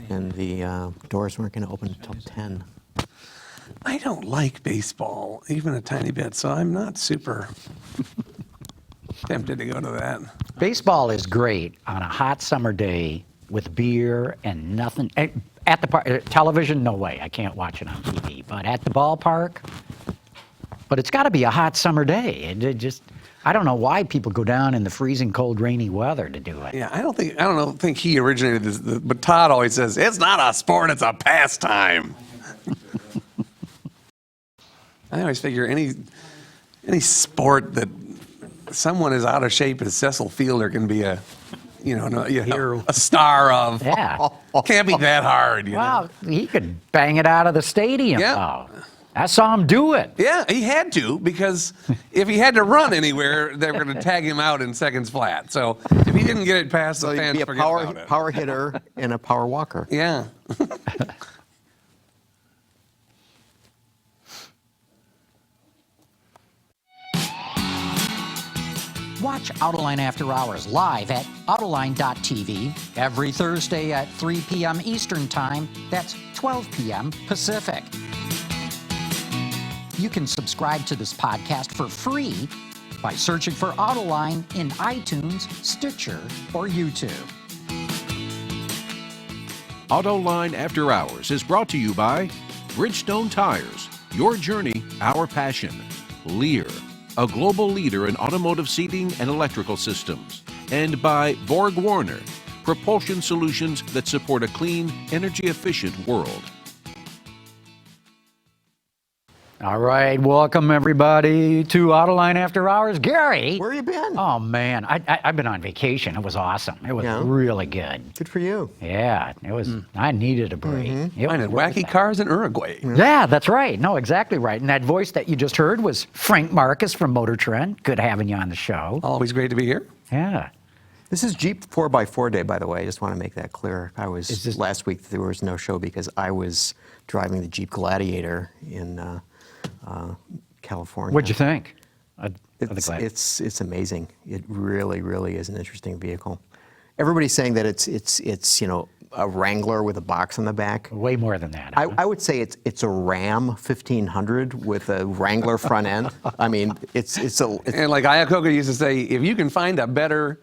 and the doors weren't going to open until 10. I don't like baseball, even a tiny bit, so I'm not super tempted to go to that. Baseball is great on a hot summer day with beer and nothing. At the park, television, no way. I can't watch it on TV. But at the ballpark, but it's got to be a hot summer day. I don't know why people go down in the freezing cold, rainy weather to do it. Yeah, I don't think he originated this, but Todd always says it's not a sport, it's a pastime. I always figure any sport that someone as out of shape as Cecil Fielder can be a star of. Yeah. Can't be that hard. Well, he could bang it out of the stadium. Yeah. Oh, I saw him do it. Yeah, he had to, because if he had to run anywhere, they were going to tag him out in seconds flat. So if he didn't get it past the fans, He'd be a forget about it. power hitter and a power walker. Yeah. Watch Autoline After Hours live at Autoline.tv every Thursday at 3 p.m. Eastern Time. That's 12 p.m. Pacific. You can subscribe to this podcast for free by searching for Autoline in iTunes, Stitcher, or YouTube. Autoline After Hours is brought to you by Bridgestone Tires, your journey, our passion. Lear, a global leader in automotive seating and electrical systems. And by Borg Warner, propulsion solutions that support a clean, energy-efficient world. All right, welcome everybody to Autoline After Hours. Gary. Where you been? Oh man, I've been on vacation. It was awesome. It was really good. Good for you. Yeah, it was. I needed a break. It Mine was had worth wacky it. cars in Uruguay. Yeah, that's right. No, exactly right. And that voice that you just heard was Frank Markus from MotorTrend. Good having you on the show. Always great to be here. Yeah. This is Jeep 4x4 day, by the way. I just want to make that clear. Last week there was no show because I was driving the Jeep Gladiator in California. What'd you think? It's amazing. It really, really is an interesting vehicle. Everybody's saying that it's a Wrangler with a box on the back. Way more than that. I would say it's a Ram 1500 with a Wrangler front end. I mean, it's And like Iacocca used to say, if you can find a better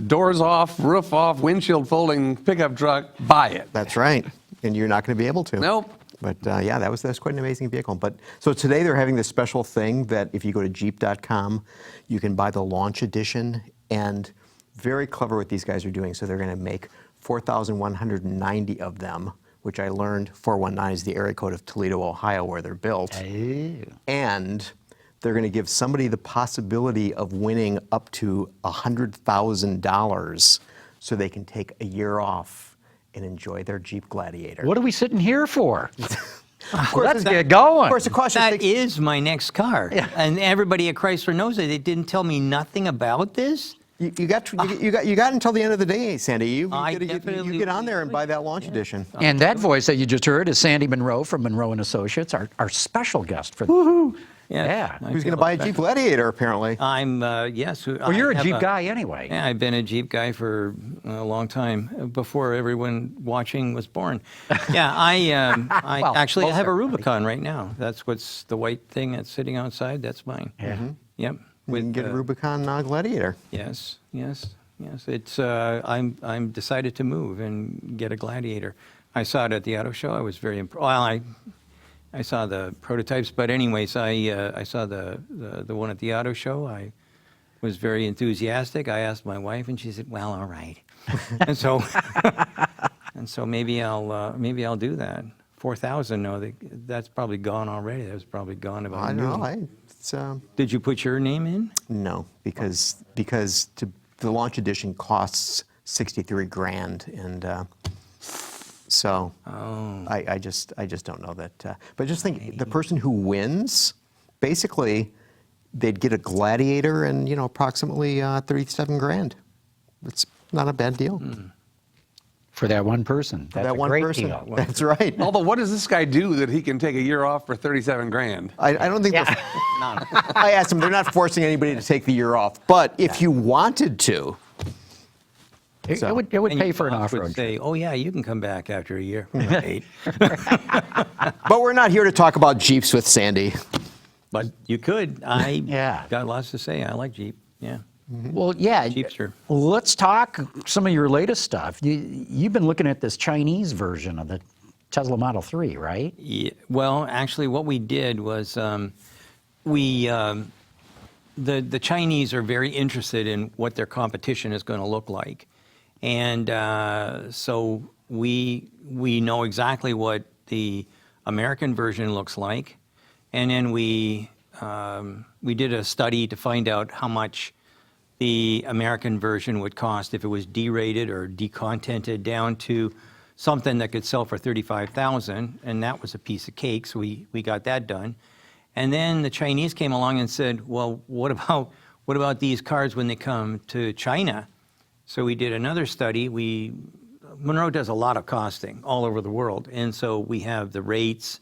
doors off, roof off, windshield folding pickup truck, buy it. That's right. And you're not going to be able to. Nope. But yeah, that's quite an amazing vehicle. But so today they're having this special thing that if you go to Jeep.com, you can buy the launch edition. And very clever what these guys are doing. So they're going to make 4,190 of them, which I learned 419 is the area code of Toledo, Ohio, where they're built. And they're going to give somebody the possibility of winning up to $100,000 so they can take a year off and enjoy their Jeep Gladiator. What are we sitting here for? Let's get going. Of course, it costs you That is my next car. Yeah. And everybody at Chrysler knows it. They didn't tell me nothing about this. You got until the end of the day, Sandy. You definitely get on there and buy that launch edition. And that voice that you just heard is Sandy Munro from Munro and Associates, our special guest for the Yeah. Who's going to buy a Jeep Gladiator, apparently? I'm, yes. Well, you're a Jeep guy anyway. Yeah, I've been a Jeep guy for a long time, before everyone watching was born. Yeah, Well, actually, I most have a are. Rubicon right now. That's what's the white thing that's sitting outside. That's mine. Yeah. Yep. We can get a Rubicon Gladiator. Yes, yes, yes. It's I'm decided to move and get a Gladiator. I saw it at the auto show. I was very impressed. Well, I saw the prototypes, but anyways, I saw the one at the auto show. I was very enthusiastic. I asked my wife, and she said, "Well, all right." and so maybe I'll do that. 4,000. No, that's probably gone already. That was probably gone about. I know. Did you put your name in? No, because the launch edition costs $63,000, and so I just don't know that. But just think, the person who wins, basically, they'd get a Gladiator and approximately $37,000. It's not a bad deal. For that one person. That's that a one great person. deal. That's right. Although, what does this guy do that he can take a year off for $37,000? I don't think I asked him, they're not forcing anybody to take the year off. But if you wanted to, It So- would And pay your for an boss would off-road say, trip. oh yeah, you can come back after a year. Right. But we're not here to talk about Jeeps with Sandy. But you could. I Yeah. got lots to say. I like Jeep. Yeah. Well, yeah. Jeepster. Let's talk some of your latest stuff. You've been looking at this Chinese version of the Tesla Model 3, right? Yeah, well, actually, what we did was the Chinese are very interested in what their competition is going to look like, and so we know exactly what the American version looks like, and then we did a study to find out how much the American version would cost if it was derated or decontented down to something that could sell for $35,000, and that was a piece of cake. So we got that done, and then the Chinese came along and said, "Well, what about these cars when they come to China?" So we did another study. Munro does a lot of costing all over the world, and so we have the rates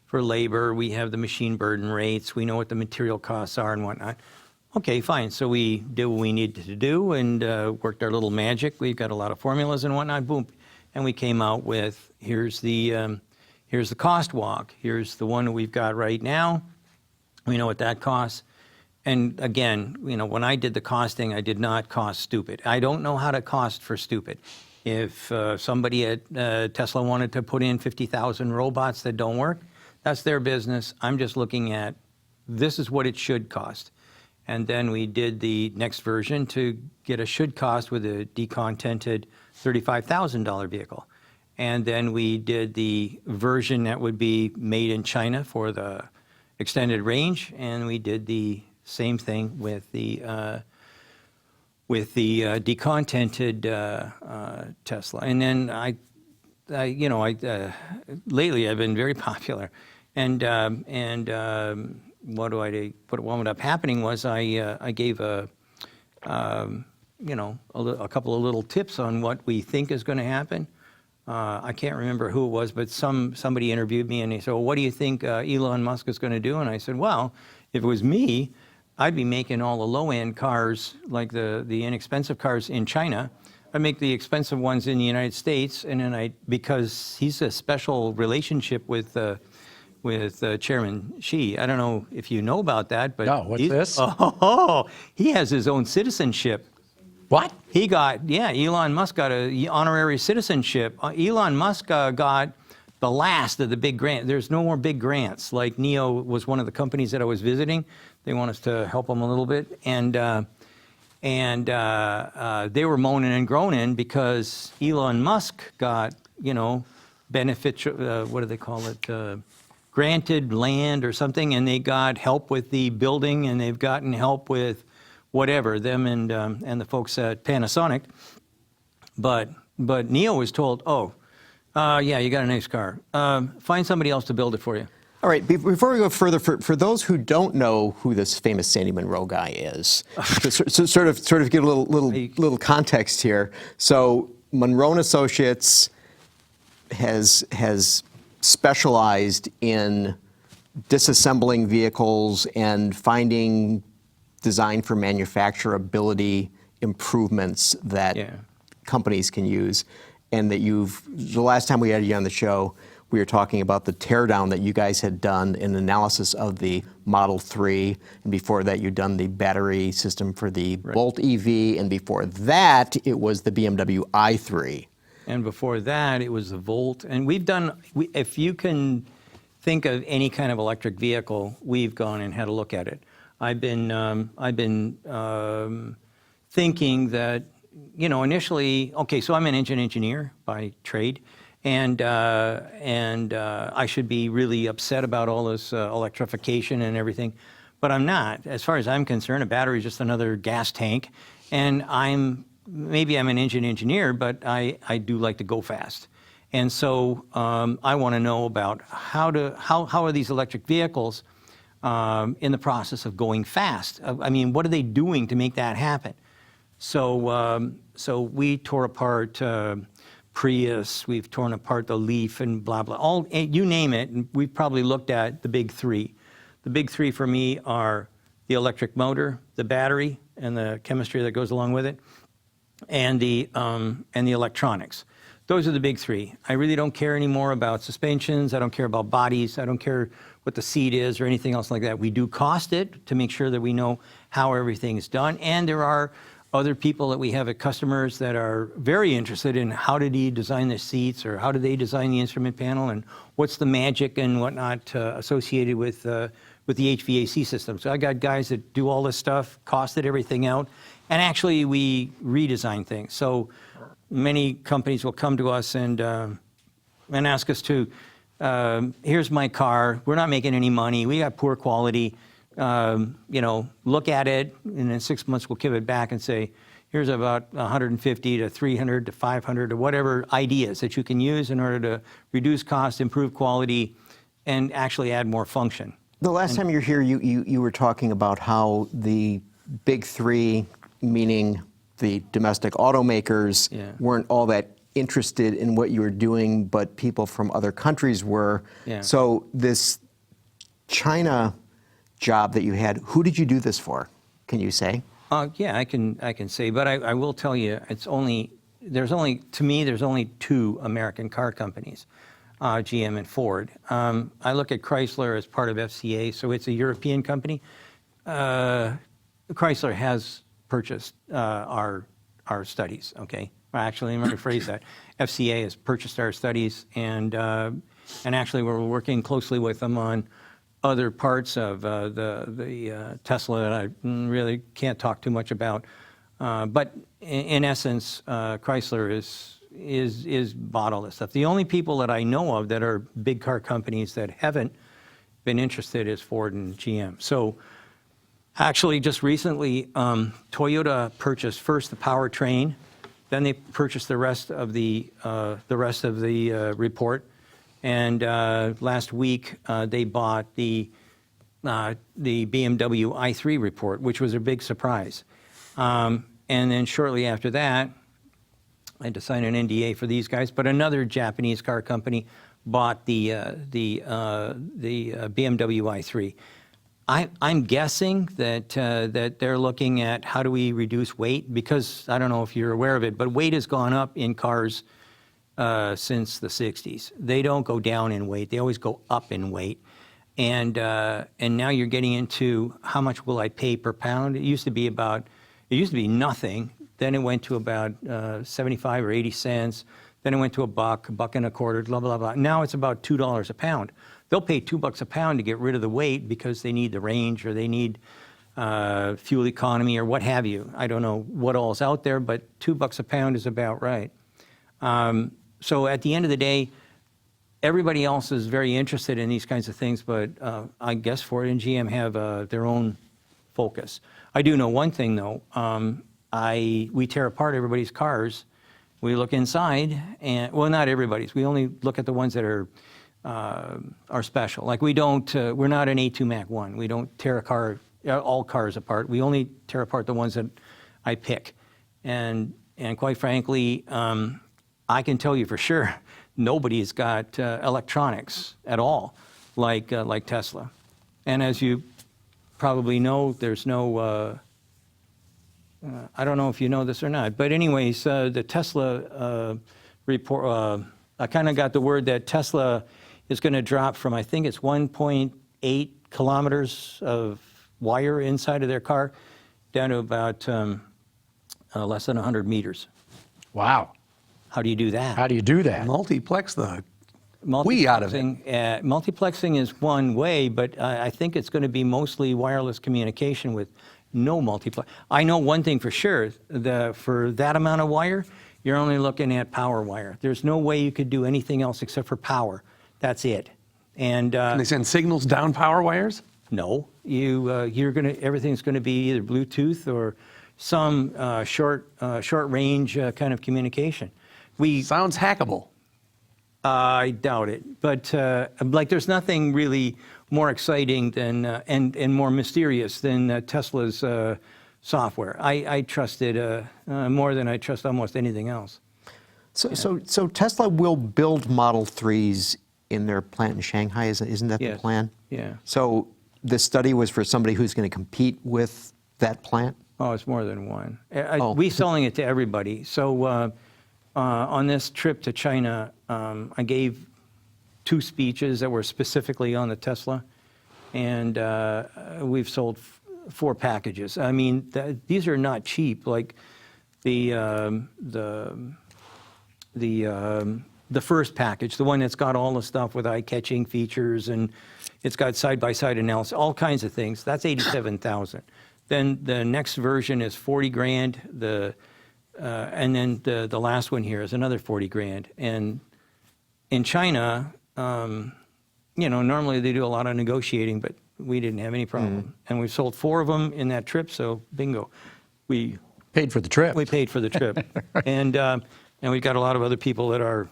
for labor, we have the machine burden rates, we know what the material costs are and whatnot. Okay, fine. So we did what we needed to do and worked our little magic. We've got a lot of formulas and whatnot. Boom. And we came out with, here's the cost walk. Here's the one that we've got right now. We know what that costs. And again, when I did the costing, I did not cost stupid. I don't know how to cost for stupid. If somebody at Tesla wanted to put in 50,000 robots that don't work, that's their business. I'm just looking at, this is what it should cost. And then we did the next version to get a should cost with a decontented $35,000 vehicle. And then we did the version that would be made in China for the extended range. And we did the same thing with the decontented Tesla. And then lately I've been very popular. And what wound up happening was I gave a couple of little tips on what we think is going to happen. I can't remember who it was, but somebody interviewed me and they said, "Well, what do you think Elon Musk is going to do?" And I said, "Well, if it was me, I'd be making all the low-end cars, like the inexpensive cars in China. I'd make the expensive ones in the United States, and then because he's a special relationship with Chairman Xi. I don't know if you know about that, but No, what's this? Oh, he has his own citizenship. What? Elon Musk got an honorary citizenship. Elon Musk got the last of the big grants. There's no more big grants. Like NIO was one of the companies that I was visiting. They want us to help them a little bit, and they were moaning and groaning because Elon Musk got benefits. What do they call it? Granted land or something, and they got help with the building, and they've gotten help with whatever, them and the folks at Panasonic. But NIO was told, yeah, you got a nice car. Find somebody else to build it for you. All right, before we go further, for those who don't know who this famous Sandy Munro guy is, to sort of give a little context here. So Munro and Associates has specialized in disassembling vehicles and finding design for manufacturability improvements that companies can use. And that the last time we had you on the show, we were talking about the teardown that you guys had done in analysis of the Model 3, and before that you'd done the battery system for the Bolt EV, and before that it was the BMW i3. And before that, it was the Volt. And we've done, if you can think of any kind of electric vehicle, we've gone and had a look at it. I've been thinking that, initially, okay, so I'm an engine engineer by trade, and I should be really upset about all this electrification and everything, but I'm not. As far as I'm concerned, a battery is just another gas tank, and maybe I'm an engine engineer, but I do like to go fast. And so I want to know about how are these electric vehicles in the process of going fast? I mean, what are they doing to make that happen? So we tore apart Prius, we've torn apart the Leaf and blah, blah, you name it, and we've probably looked at the big three. The big three for me are the electric motor, the battery, and the chemistry that goes along with it. and the electronics. Those are the big three. I really don't care anymore about suspensions. I don't care about bodies. I don't care what the seat is or anything else like that. We do cost it to make sure that we know how everything is done. And there are other people that we have at customers that are very interested in how did he design the seats, or how did they design the instrument panel, and what's the magic and whatnot associated with the HVAC system. So I got guys that do all this stuff, costed everything out, and actually we redesign things. So many companies will come to us and ask us to, here's my car, we're not making any money, we got poor quality, look at it, and in 6 months we'll give it back and say, here's about 150 to 300 to 500 or whatever ideas that you can use in order to reduce cost, improve quality, and actually add more function. The last time you were here, you were talking about how the big three, meaning the domestic automakers, Yeah. weren't all that interested in what you were doing, but people from other countries were. Yeah. So this China job that you had, who did you do this for? Can you say? Yeah, I can say, but I will tell you, there's only two American car companies, GM and Ford. I look at Chrysler as part of FCA, so it's a European company. Chrysler has purchased our studies. Okay, well, actually, let me rephrase that. FCA has purchased our studies, and actually, we're working closely with them on other parts of the Tesla that I really can't talk too much about. But in essence, Chrysler is bought all this stuff. The only people that I know of that are big car companies that haven't been interested is Ford and GM. So actually, just recently, Toyota purchased first the powertrain, then they purchased the rest of the report. And last week, they bought the BMW i3 report, which was a big surprise. And then shortly after that, I had to sign an NDA for these guys, but another Japanese car company bought the BMW i3. I'm guessing that they're looking at how do we reduce weight, because I don't know if you're aware of it, but weight has gone up in cars since the 60s. They don't go down in weight. They always go up in weight. And now you're getting into how much will I pay per pound. It used to be nothing. Then it went to about 75 or 80 cents. Then it went to $1.25, blah, blah, blah. Now it's about $2 a pound. They'll pay $2 a pound to get rid of the weight because they need the range, or they need fuel economy, or what have you. I don't know what all is out there, but $2 a pound is about right. So at the end of the day, everybody else is very interested in these kinds of things, but I guess Ford and GM have their own focus. I do know one thing, though. We tear apart everybody's cars. We look inside, and well, not everybody's. We only look at the ones that are special. Like we're not an A2 Mac 1. We don't tear all cars apart. We only tear apart the ones that I pick. And quite frankly, I can tell you for sure, nobody's got electronics at all like Tesla. And as you probably know, there's no, I don't know if you know this or not, but anyways, the Tesla report, I kind of got the word that Tesla is going to drop from, I think it's 1.8 kilometers of wire inside of their car down to about less than 100 meters. Wow. How do you do that? How do you do that? Multiplex the we out of it. Multiplexing is one way, but I think it's going to be mostly wireless communication with no multiplex. I know one thing for sure, for that amount of wire, you're only looking at power wire. There's no way you could do anything else except for power. That's it. And Can they send signals down power wires? no, everything's going to be either Bluetooth or some short range kind of communication. Sounds hackable. I doubt it, but there's nothing really more exciting than and more mysterious than Tesla's software. I trust it more than I trust almost anything else. So Tesla will build Model 3s in their plant in Shanghai, isn't that the Yes. plan? Yeah. So this study was for somebody who's going to compete with that plant? Oh, it's more than one. Oh. We selling it to everybody. So on this trip to China, I gave 2 speeches that were specifically on the Tesla, and we've sold 4 packages. I mean, these are not cheap. Like the first package, the one that's got all the stuff with eye-catching features, and it's got side-by-side analysis, all kinds of things. That's $87,000. Then the next version is 40 grand. And then the last one here is another 40 grand. And in China, normally they do a lot of negotiating, but we didn't have any problem. And we've sold 4 of them in that trip, so bingo. We Paid for the trip. We paid for the trip. And we've got a lot of other people that are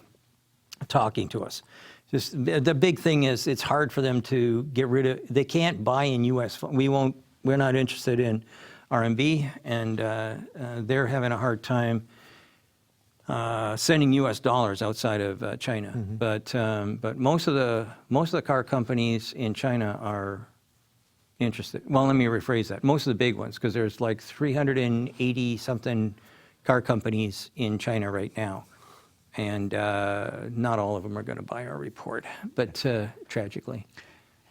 talking to us. Just the big thing is it's hard for them to get rid of, they can't buy in U.S. We're not interested in RMB, and they're having a hard time sending U.S. dollars outside of China. But most of the car companies in China are interested. Well, let me rephrase that. Most of the big ones, because there's like 380 something car companies in China right now, and not all of them are going to buy our report, but tragically.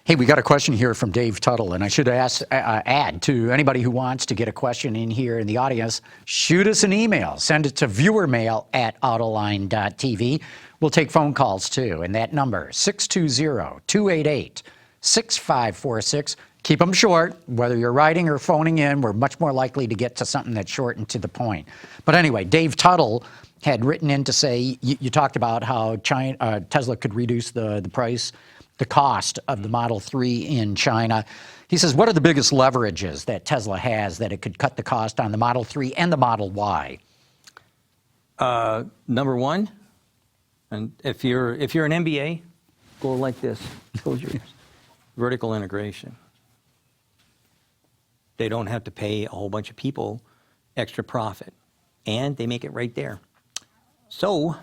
Hey, we got a question here from Dave Tuttle, and I should add to anybody who wants to get a question in here in the audience, shoot us an email. Send it to viewermail@autoline.tv. We'll take phone calls too, and that number, 620-288-6546. Keep them short. Whether you're writing or phoning in, we're much more likely to get to something that's short and to the point. But anyway, Dave Tuttle had written in to say, you talked about how Tesla could reduce the price, the cost of the Model 3 in China. He says, what are the biggest leverages that Tesla has that it could cut the cost on the Model 3 and the Model Y? Number one, and if you're an MBA, go like this. Close your ears. Vertical integration. They don't have to pay a whole bunch of people extra profit, and they make it right there. So,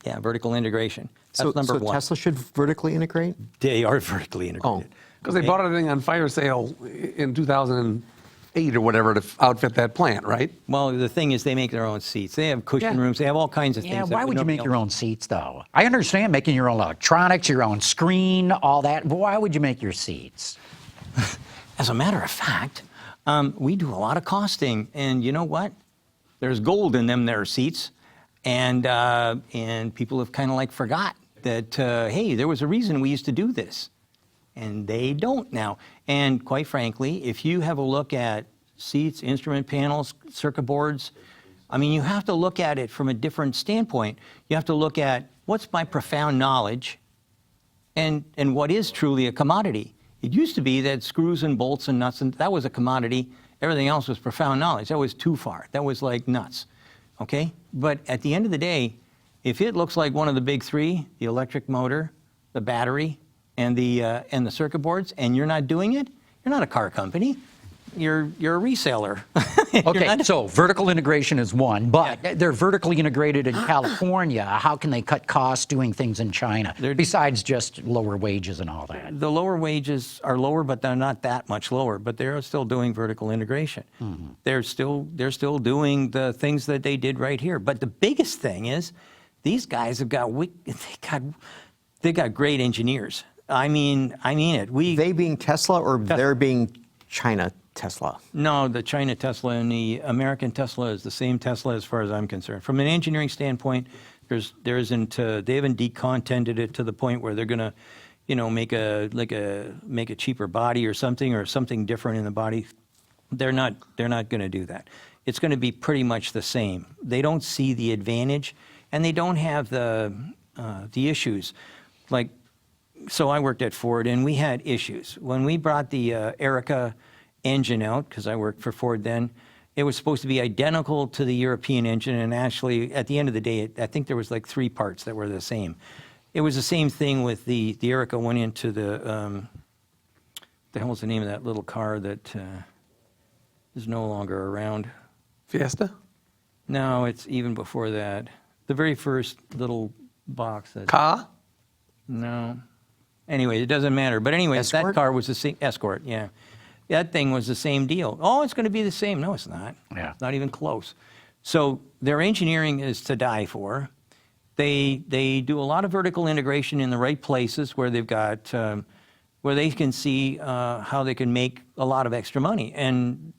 yeah, vertical integration. That's number so one. Tesla should vertically integrate? They are vertically integrated. Because they bought everything on fire sale in 2008 or whatever to outfit that plant, right? Well, the thing is, they make their own seats. They have cushion rooms. They have all kinds of things. Yeah, that why would you nobody make your else- own seats, though? I understand making your own electronics, your own screen, all that, but why would you make your seats? As a matter of fact, we do a lot of costing, and you know what? There's gold in them there seats, and people have kind of like forgot that, hey, there was a reason we used to do this, and they don't now. And quite frankly, if you have a look at seats, instrument panels, circuit boards, I mean, you have to look at it from a different standpoint. You have to look at what's my profound knowledge and what is truly a commodity. It used to be that screws and bolts and nuts, and that was a commodity. Everything else was profound knowledge. That was too far. That was like nuts, okay? But at the end of the day, if it looks like one of the big 3, the electric motor, the battery, and the circuit boards, and you're not doing it, you're not a car company. You're a reseller. Okay, so vertical integration is one, but they're vertically integrated in California. How can they cut costs doing things in China, besides just lower wages and all that? The lower wages are lower, but they're not that much lower. But they're still doing vertical integration. They're still doing the things that they did right here. But the biggest thing is, these guys have got they got great engineers. I mean it. They being Tesla or they're being China Tesla? No, the China Tesla and the American Tesla is the same Tesla as far as I'm concerned. From an engineering standpoint, they haven't decontented it to the point where they're going to, make a cheaper body or something different in the body. They're not going to do that. It's going to be pretty much the same. They don't see the advantage, and they don't have the issues. Like, so I worked at Ford, and we had issues when we brought the Erica engine out, because I worked for Ford then. It was supposed to be identical to the European engine, and actually, at the end of the day, I think there was like 3 parts that were the same. It was the same thing with the Erica went into the hell was the name of that little car that is no longer around? Fiesta? No, it's even before that. The very first little box. Ka? No. Anyway, it doesn't matter. But anyways, Escort? that car was the same. Escort, yeah. that thing was the same deal. Oh, it's going to be the same. No, it's not. Yeah. It's not even close. So their engineering is to die for. They do a lot of vertical integration in the right places where they've got where they can see how they can make a lot of extra money. And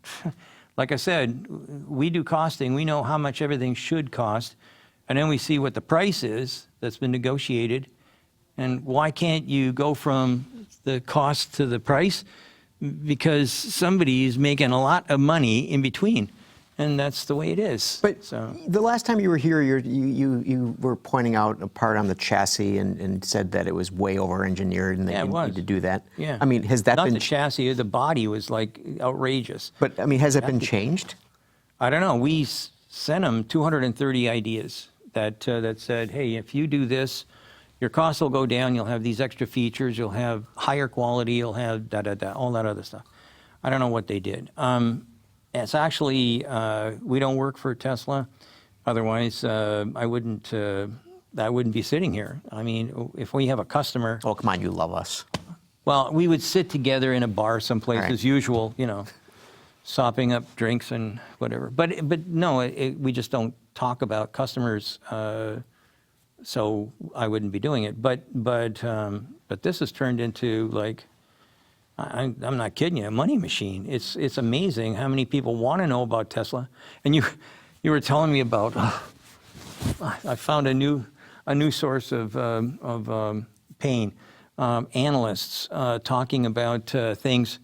like I said, we do costing. We know how much everything should cost, and then we see what the price is that's been negotiated. And why can't you go from the cost to the price? Because somebody is making a lot of money in between. And that's the way it is. But so, the last time you were here, you were pointing out a part on the chassis and said that it was way over-engineered and that Yeah, it you was. need to do that. yeah. I mean, has that Not been... the chassis, the body was like outrageous. But, I mean, has it been changed? I don't know. We sent them 230 ideas that said, hey, if you do this, your costs will go down. You'll have these extra features. You'll have higher quality. You'll have da-da-da, all that other stuff. I don't know what they did. It's actually, we don't work for Tesla. Otherwise, I wouldn't be sitting here. I mean, if we have a customer, Oh, come on, you love us. well, we would sit together in a bar someplace Right. as usual, sopping up drinks and whatever. But no, we just don't talk about customers, so I wouldn't be doing it. But this has turned into like, I'm not kidding you, a money machine. It's amazing how many people want to know about Tesla. And you were telling me about, I found a new source of pain. Analysts talking about things.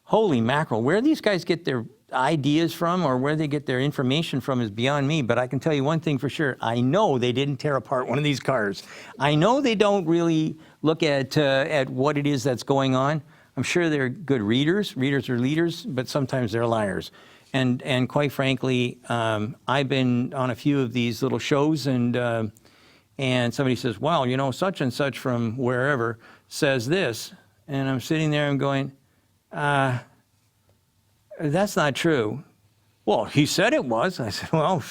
Holy mackerel, where these guys get their ideas from or where they get their information from is beyond me. But I can tell you one thing for sure. I know they didn't tear apart one of these cars. I know they don't really look at what it is that's going on. I'm sure they're good readers. Readers are leaders, but sometimes they're liars. And quite frankly, I've been on a few of these little shows, and somebody says, well, such and such from wherever says this. And I'm sitting there and going, that's not true. Well, he said it was. I said, well,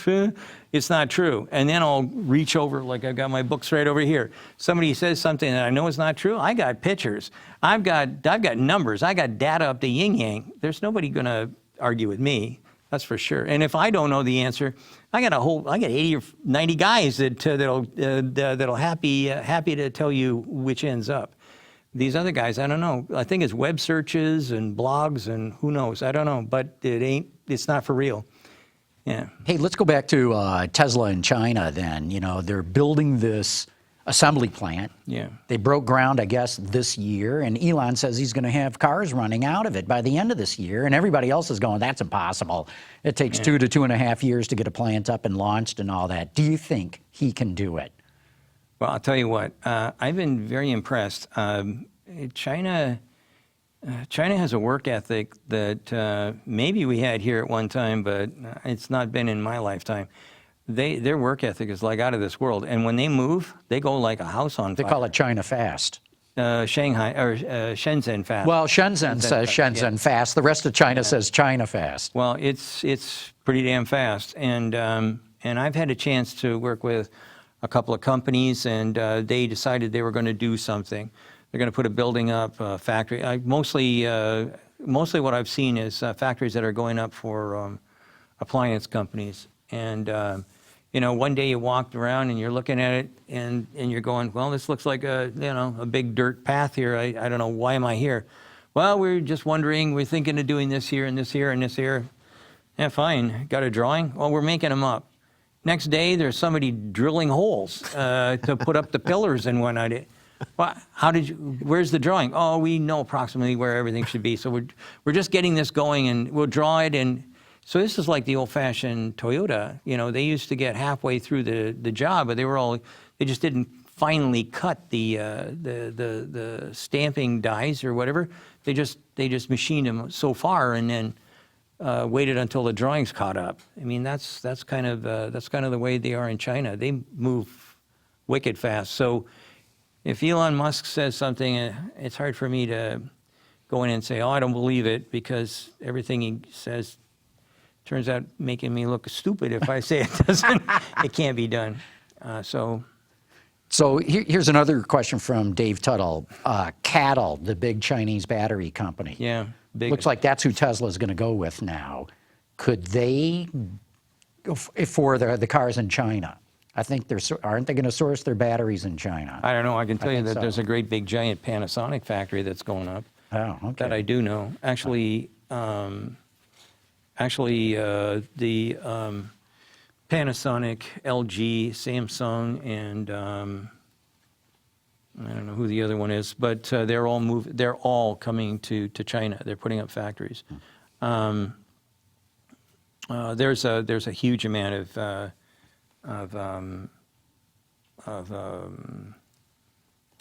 it's not true. And then I'll reach over, like I've got my books right over here. Somebody says something that I know is not true. I got pictures. I've got numbers. I got data up the yin yang. There's nobody going to argue with me. That's for sure. And if I don't know the answer, I got 80 or 90 guys that'll happy to tell you which ends up. These other guys, I don't know. I think it's web searches and blogs and who knows. I don't know, but it's not for real. Yeah. Hey, let's go back to Tesla in China then. They're building this assembly plant. Yeah. They broke ground, I guess, this year, and Elon says he's going to have cars running out of it by the end of this year, and everybody else is going, that's impossible. It takes 2 to 2.5 years to get a plant up and launched and all that. Do you think he can do it? Well, I'll tell you what. I've been very impressed. China has a work ethic that maybe we had here at one time, but it's not been in my lifetime. Their work ethic is like out of this world, and when they move, they go like a house on fire. They call it China fast. Shanghai or Shenzhen fast. Well, Shenzhen says Shenzhen fast. The rest of China says China fast. Well, it's pretty damn fast, and I've had a chance to work with a couple of companies, and they decided they were going to do something. They're going to put a building up, a factory. Mostly what I've seen is factories that are going up for appliance companies. And one day you walked around and you're looking at it and you're going, well, this looks like a big dirt path here. I don't know, why am I here? Well, we're just wondering. We're thinking of doing this here and this here and this here. Yeah, fine. Got a drawing? Well, we're making them up. Next day, there's somebody drilling holes to put up the pillars and whatnot. Well, where's the drawing? Oh, we know approximately where everything should be. So we're just getting this going, and we'll draw it. And so this is like the old-fashioned Toyota. They used to get halfway through the job, but they just didn't finally cut the stamping dies or whatever. They just machined them so far, and then waited until the drawings caught up. I mean, that's kind of the way they are in China. They move wicked fast. So if Elon Musk says something, it's hard for me to go in and say, oh, I don't believe it, because everything he says turns out making me look stupid if I say it doesn't. It can't be done. So here's another question from Dave Tuttle. CATL, the big Chinese battery company. yeah. big. Looks like that's who Tesla's going to go with now. Could they, for the cars in China? I think aren't they going to source their batteries in China? I don't know. I can tell you think that so. there's a great big giant Panasonic factory that's going up. Oh, okay. That I do know. Actually, the Panasonic, LG, Samsung, and I don't know who the other one is, but they're all coming to China. They're putting up factories. There's a huge amount of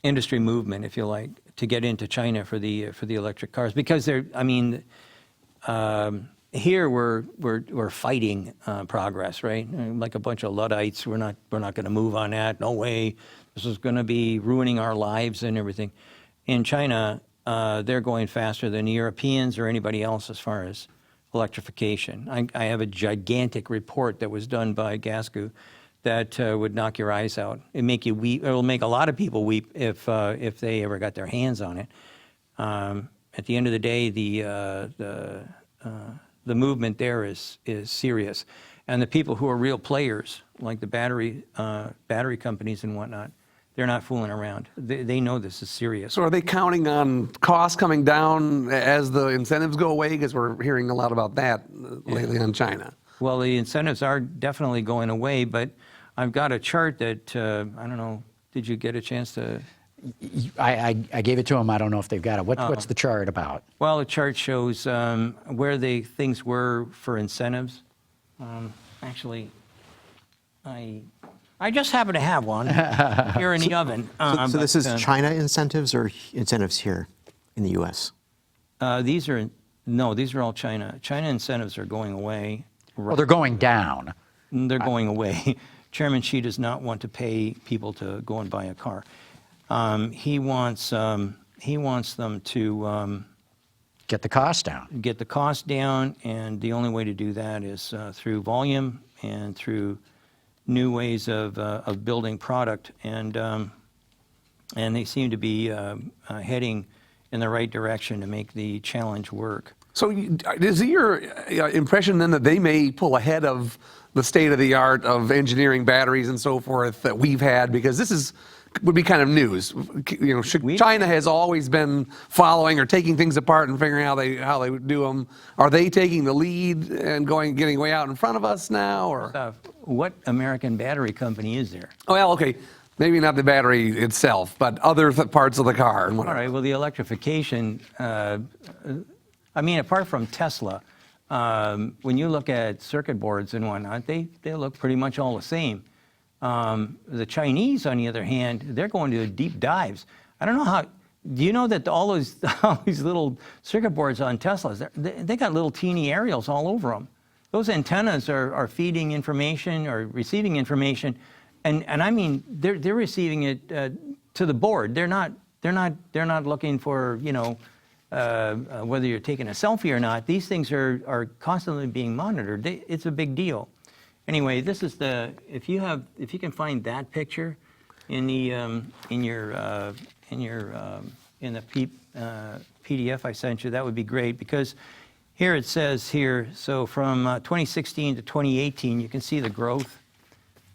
industry movement, if you like, to get into China for the electric cars, because here we're fighting progress, right? Like a bunch of Luddites, we're not going to move on that. No way. This is going to be ruining our lives and everything. In China, they're going faster than the Europeans or anybody else as far as electrification. I have a gigantic report that was done by Gasco that would knock your eyes out. It'll make you weep. It'll make a lot of people weep if they ever got their hands on it. At the end of the day, the movement there is serious, and the people who are real players, like the battery companies and whatnot, they're not fooling around. They know this is serious. So are they counting on costs coming down as the incentives go away? Because we're hearing a lot about that lately on China. Well, the incentives are definitely going away, but I've got a chart that, I don't know, did you get a chance to? I gave it to them. I don't know if they've got it. What's the chart about? Well, the chart shows where things were for incentives. Actually, I just happen to have one here in the oven. So this is China incentives or incentives here in the U.S.? These are all China. China incentives are going away. Well, they're going down. They're going away. Chairman Xi does not want to pay people to go and buy a car. He wants them to Get the cost down. get the cost down, and the only way to do that is through volume and through new ways of building product, and they seem to be heading in the right direction to make the challenge work. So is it your impression then that they may pull ahead of the state of the art of engineering batteries and so forth that we've had? Because this would be kind of news. You know, China has always been following or taking things apart and figuring how they do them. Are they taking the lead and getting way out in front of us now? Or What American battery company is there? well, okay, maybe not the battery itself, but other parts of the car and All whatever. right, well, the electrification, I mean, apart from Tesla, when you look at circuit boards and whatnot, they look pretty much all the same. The Chinese, on the other hand, they're going to deep dives. I don't know how. Do you know that all these little circuit boards on Teslas, they got little teeny aerials all over them. Those antennas are feeding information or receiving information, and I mean they're receiving it to the board. They're not looking for whether you're taking a selfie or not. These things are constantly being monitored. It's a big deal. Anyway, this is if you can find that picture in the PDF I sent you, that would be great, because here it says here, so from 2016 to 2018, you can see the growth.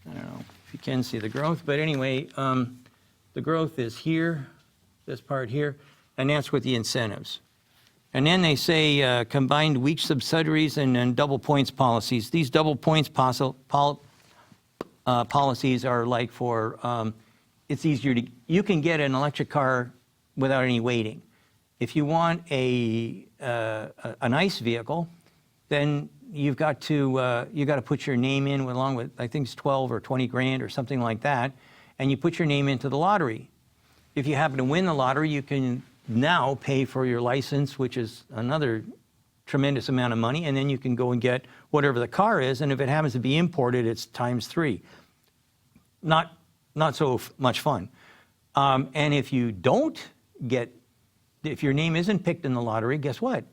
I don't know if you can see the growth, but anyway, the growth is here, this part here, and that's with the incentives. And then they say combined weak subsidiaries and double points policies. These double points policies are like for, it's easier you can get an electric car without any waiting. If you want an ICE vehicle, then you've got to put your name in along with, I think it's 12 or 20 grand or something like that, and you put your name into the lottery. If you happen to win the lottery, you can now pay for your license, which is another tremendous amount of money, and then you can go and get whatever the car is, and if it happens to be imported, it's ×3. Not so much fun. And if you don't if your name isn't picked in the lottery, guess what?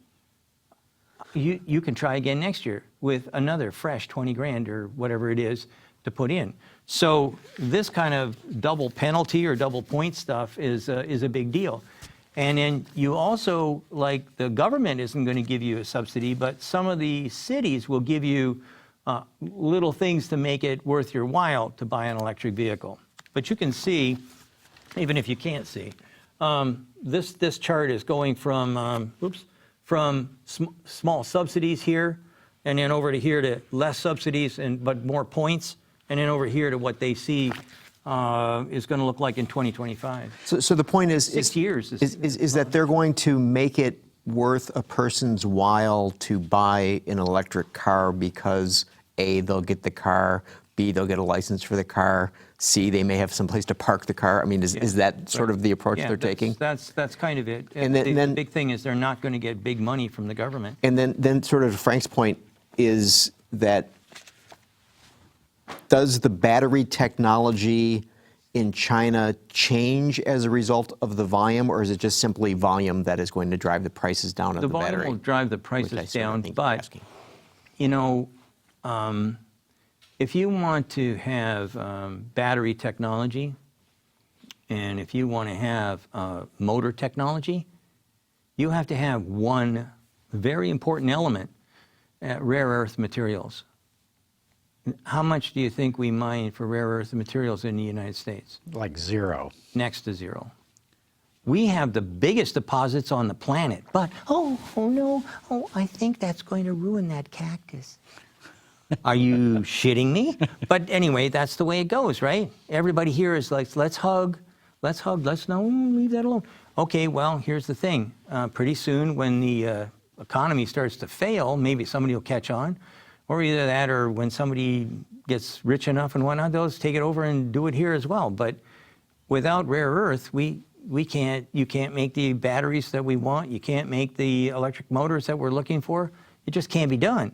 You can try again next year with another fresh 20 grand or whatever it is to put in. So this kind of double penalty or double point stuff is a big deal. And then you also, like, the government isn't going to give you a subsidy, but some of the cities will give you little things to make it worth your while to buy an electric vehicle. But you can see, even if you can't see, this chart is going from small subsidies here, and then over to here to less subsidies but more points, and then over here to what they see is going to look like in 2025. So the point is 6 years is that they're going to make it worth a person's while to buy an electric car because A, they'll get the car, B, they'll get a license for the car, C, they may have some place to park the car. I mean, is that sort of the approach they're taking? That's kind of it. And the then big thing is they're not going to get big money from the government. And then sort of Frank's point is that does the battery technology in China change as a result of the volume, or is it just simply volume that is going to drive the prices down on the battery? The volume will drive the Which I prices sort of down, think you're but, asking. you know, if you want to have battery technology, and if you want to have motor technology, you have to have one very important element, rare earth materials. How much do you think we mine for rare earth materials in the United States? Like zero. Next to zero. We have the biggest deposits on the planet, but, oh no, I think that's going to ruin that cactus. Are you shitting me? But anyway, that's the way it goes, right? Everybody here is like, let's hug, let's no, leave that alone. Okay, well, here's the thing. Pretty soon when the economy starts to fail, maybe somebody will catch on, or either that or when somebody gets rich enough and whatnot, they'll take it over and do it here as well. But without rare earth, you can't make the batteries that we want. You can't make the electric motors that we're looking for. It just can't be done.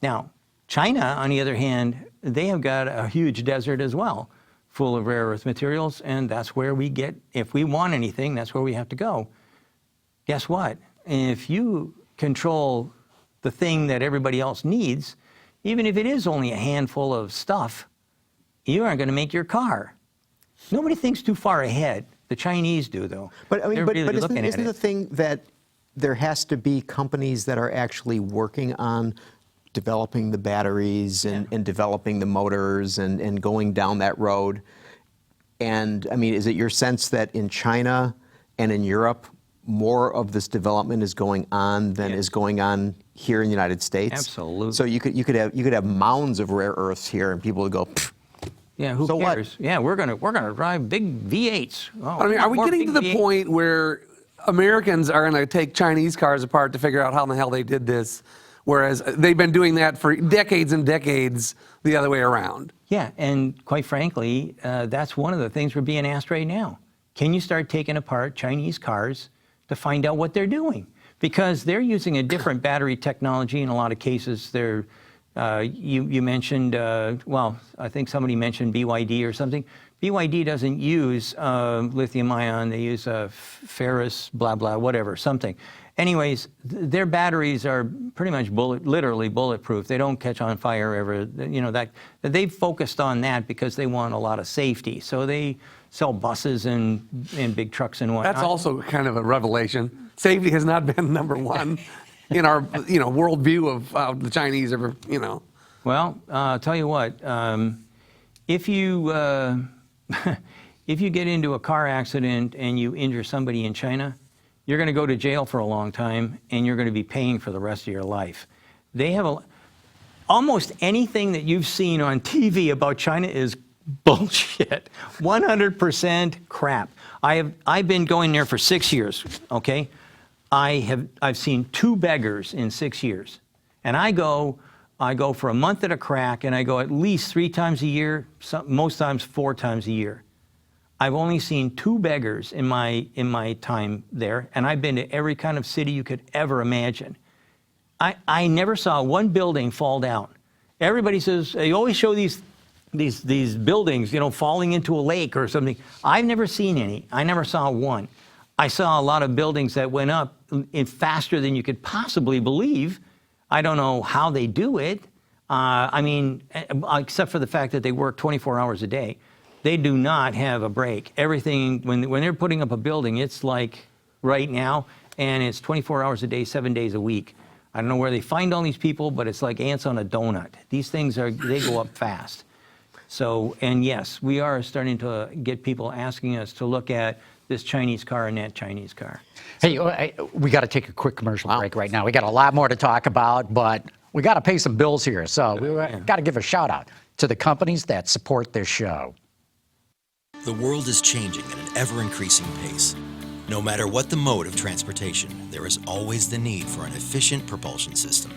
Now, China, on the other hand, they have got a huge desert as well, full of rare earth materials, and that's where we get, if we want anything, that's where we have to go. Guess what? If you control the thing that everybody else needs, even if it is only a handful of stuff, you aren't going to make your car. Nobody thinks too far ahead. The Chinese do, though. But I mean, They're but really looking isn't at the it. thing that there has to be companies that are actually working on developing the batteries and developing the motors and going down that road? And I mean, is it your sense that in China and in Europe, more of this development is going on than is going on here in the United States? Absolutely. So you could have mounds of rare earths here, and people would go, "Pfft, Yeah, who So what? cares? Yeah, we're gonna drive big V8s. Oh, I mean, are we more getting to big the V8s. point where Americans are going to take Chinese cars apart to figure out how in the hell they did this, whereas they've been doing that for decades and decades the other way around? Yeah, and quite frankly, that's one of the things we're being asked right now. Can you start taking apart Chinese cars to find out what they're doing? Because they're using a different battery technology in a lot of cases. They're, you mentioned, well, I think somebody mentioned BYD or something. BYD doesn't use lithium ion. They use ferrous, blah, blah, whatever, something. Anyways, their batteries are pretty much literally bulletproof. They don't catch on fire ever. You know, that they've focused on that because they want a lot of safety. So they sell buses and big trucks and whatnot. That's also kind of a revelation. Safety has not been number one in our, worldview of how the Chinese ever, Well, I'll tell you what, if you if you get into a car accident and you injure somebody in China, you're going to go to jail for a long time and you're going to be paying for the rest of your life. They have almost anything that you've seen on TV about China is bullshit. 100% crap. I've been going there for 6 years, okay? I've seen 2 beggars in 6 years. And I go for a month at a crack, and I go at least 3 times a year, most times 4 times a year. I've only seen 2 beggars in my time there, and I've been to every kind of city you could ever imagine. I never saw one building fall down. Everybody says, they always show these buildings, falling into a lake or something. I've never seen any. I never saw one. I saw a lot of buildings that went up faster than you could possibly believe. I don't know how they do it. Except for the fact that they work 24 hours a day. They do not have a break. Everything, when they're putting up a building, it's like right now, and it's 24 hours a day, 7 days a week. I don't know where they find all these people, but it's like ants on a donut. These things they go up fast. So, and yes, we are starting to get people asking us to look at this Chinese car and that Chinese car. Hey, we got to take a quick commercial break right now. We got a lot more to talk about, but we got to pay some bills here. So we got to give a shout out to the companies that support this show. The world is changing at an ever-increasing pace. No matter what the mode of transportation, there is always the need for an efficient propulsion system.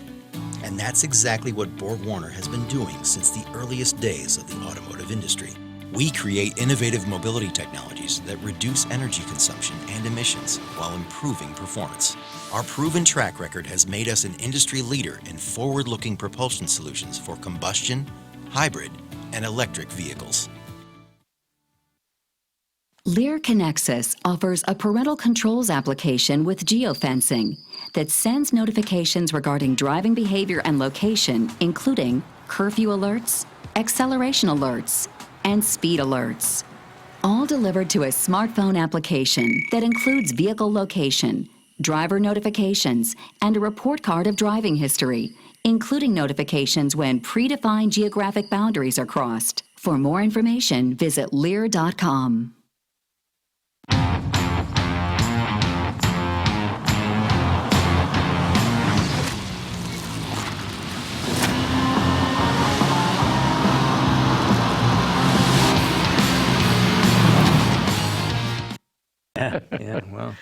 And that's exactly what BorgWarner has been doing since the earliest days of the automotive industry. We create innovative mobility technologies that reduce energy consumption and emissions while improving performance. Our proven track record has made us an industry leader in forward-looking propulsion solutions for combustion, hybrid, and electric vehicles. Lear Connexus offers a parental controls application with geofencing that sends notifications regarding driving behavior and location, including curfew alerts, acceleration alerts, and speed alerts. All delivered to a smartphone application that includes vehicle location, driver notifications, and a report card of driving history, including notifications when predefined geographic boundaries are crossed. For more information, visit Lear.com. Yeah, well.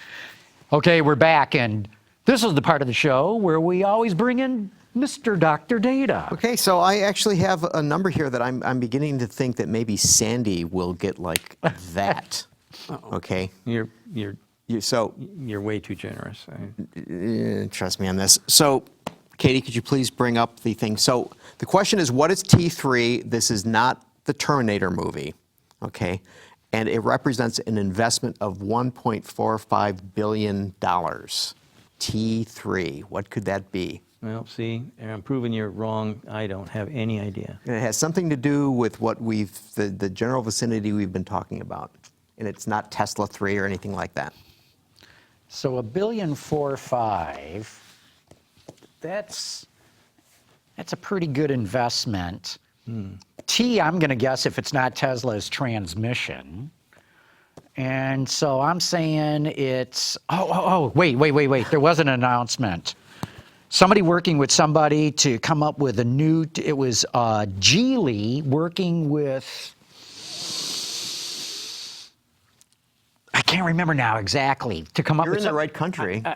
Okay, we're back, and this is the part of the show where we always bring in Mr. Dr. Data. Okay, so I actually have a number here that I'm beginning to think that maybe Sandy will get like that. Okay, You're so way too generous. trust me on this. So, Katie, could you please bring up the thing? So the question is, what is T3? This is not the Terminator movie, okay? And it represents an investment of $1.45 billion. T3, what could that be? Well, see, I'm proving you're wrong. I don't have any idea. And it has something to do with what the general vicinity we've been talking about. And it's not Tesla 3 or anything like that. So $1.45 billion, that's a pretty good investment. T, I'm going to guess, if it's not Tesla's transmission. And so I'm saying it's, wait. There was an announcement. Somebody working with somebody to come up with a new, it was Geely working with, I can't remember now exactly, to come up You're with in the right country. Oh,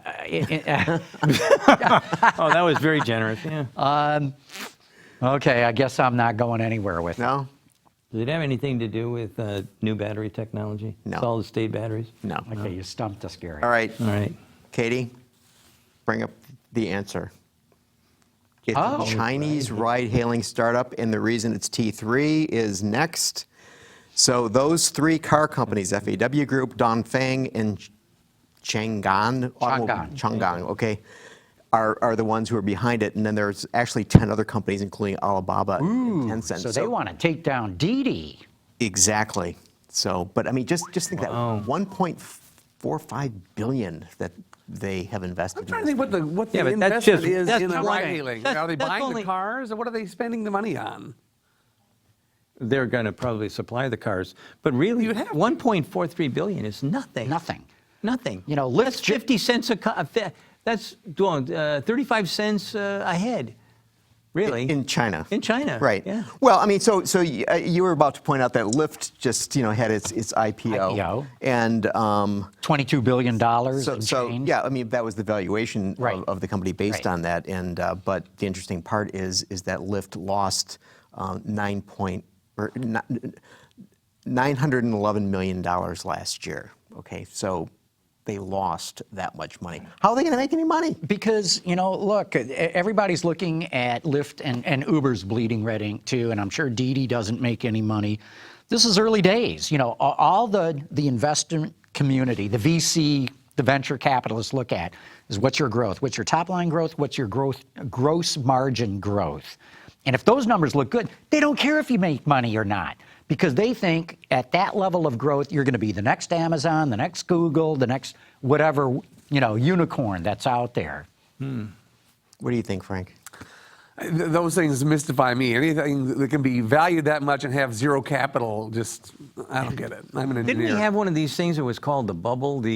that was very generous, yeah. Okay, I guess I'm not going anywhere with it. No? Does it have anything to do with new battery technology? No. Solid-state batteries? No. Okay, you stumped us, Gary. All right, All right. Katie, bring up the answer. It's Oh. a Chinese ride-hailing startup, and the reason it's T3 is next. So those three car companies, FAW Group, Dongfeng, and Chang'an, okay, are the ones who are behind it. And then there's actually 10 other companies, including Alibaba and Tencent. So they want to take down Didi. Exactly. So, but I mean, just think Wow. that 1.45 billion that they have invested. I'm trying to think what the Yeah, but that's investment just- is that's in the only- ride-hailing. that's- Are they that's buying only- the cars, or what are they spending the money on? They're going to probably supply the cars. But really, You'd have to. 1.43 billion is nothing. Nothing. Nothing. You know, that's Lyft 50 cents a car. That's 35 cents a head. Really? In China. In China. Right. Yeah. Well, I mean, so you were about to point out that Lyft just, had its IPO. And $22 billion and so change. yeah, I mean, that was the valuation Right. of the company based Right. on that. And but the interesting part is that Lyft lost $911 million last year. Okay, so they lost that much money. How are they going to make any money? Because, look, everybody's looking at Lyft and Uber's bleeding red ink too, and I'm sure Didi doesn't make any money. This is early days. All the investment community, the VC, the venture capitalists look at is what's your growth, what's your top line growth, what's your gross margin growth. And if those numbers look good, they don't care if you make money or not. because they think at that level of growth, you're going to be the next Amazon, the next Google, the next whatever, unicorn that's out there. What do you think, Frank? Those things mystify me. Anything that can be valued that much and have zero capital, just, I don't get it. I'm an engineer. Didn't we have one of these things that was called the bubble? What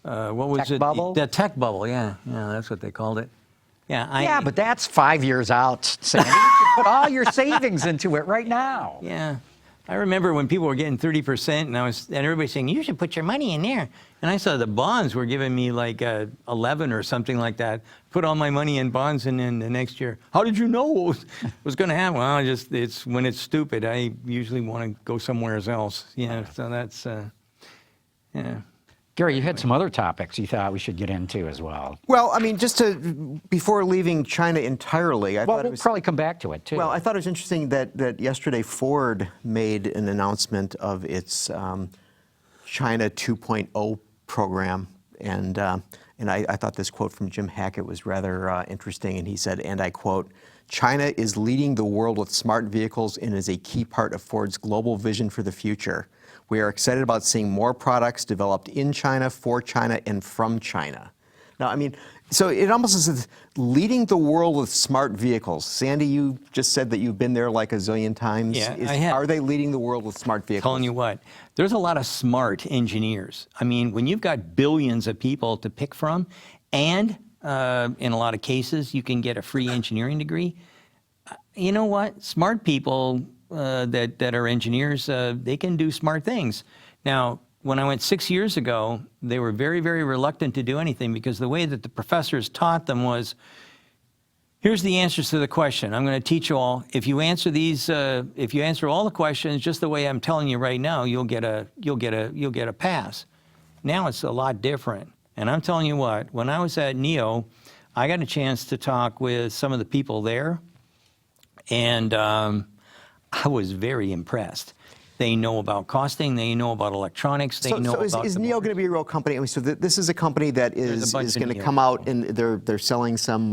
was Tech it? bubble? The tech bubble, yeah. Yeah, that's what they called it. Yeah, Yeah, but that's 5 years out, Sandy. You should put all your savings into it right now. Yeah. I remember when people were getting 30%, and everybody saying, you should put your money in there. And I saw the bonds were giving me like 11 or something like that. Put all my money in bonds, and then the next year, how did you know what was going to happen? Well, it's when it's stupid, I usually want to go somewhere else. Yeah, so that's, yeah. Gary, you had some other topics you thought we should get into as well. Well, I mean, before leaving China entirely, I thought Well, it we'll was... probably come back to it, too. Well, I thought it was interesting that yesterday Ford made an announcement of its China 2.0 program, and I thought this quote from Jim Hackett was rather interesting, and he said, and I quote, "China is leading the world with smart vehicles and is a key part of Ford's global vision for the future. We are excited about seeing more products developed in China, for China, and from China." Now, I mean, so it almost is leading the world with smart vehicles. Sandy, you just said that you've been there like a zillion times. Yeah, I have. Are they leading the world with smart vehicles? Telling you what, there's a lot of smart engineers. I mean, when you've got billions of people to pick from, and in a lot of cases, you can get a free engineering degree. You know what? Smart people that are engineers, they can do smart things. Now, when I went 6 years ago, they were very, very reluctant to do anything because the way that the professors taught them was, here's the answers to the question. I'm going to teach you all. If you answer these, if you answer all the questions just the way I'm telling you right now, you'll get a pass. Now it's a lot different. And I'm telling you what, when I was at NEO, I got a chance to talk with some of the people there, and I was very impressed. They know about costing. They know about electronics. They know about is the NEO going to be a real company? I mean, so this is a company that is bunch of going to NEO come out, and they're selling some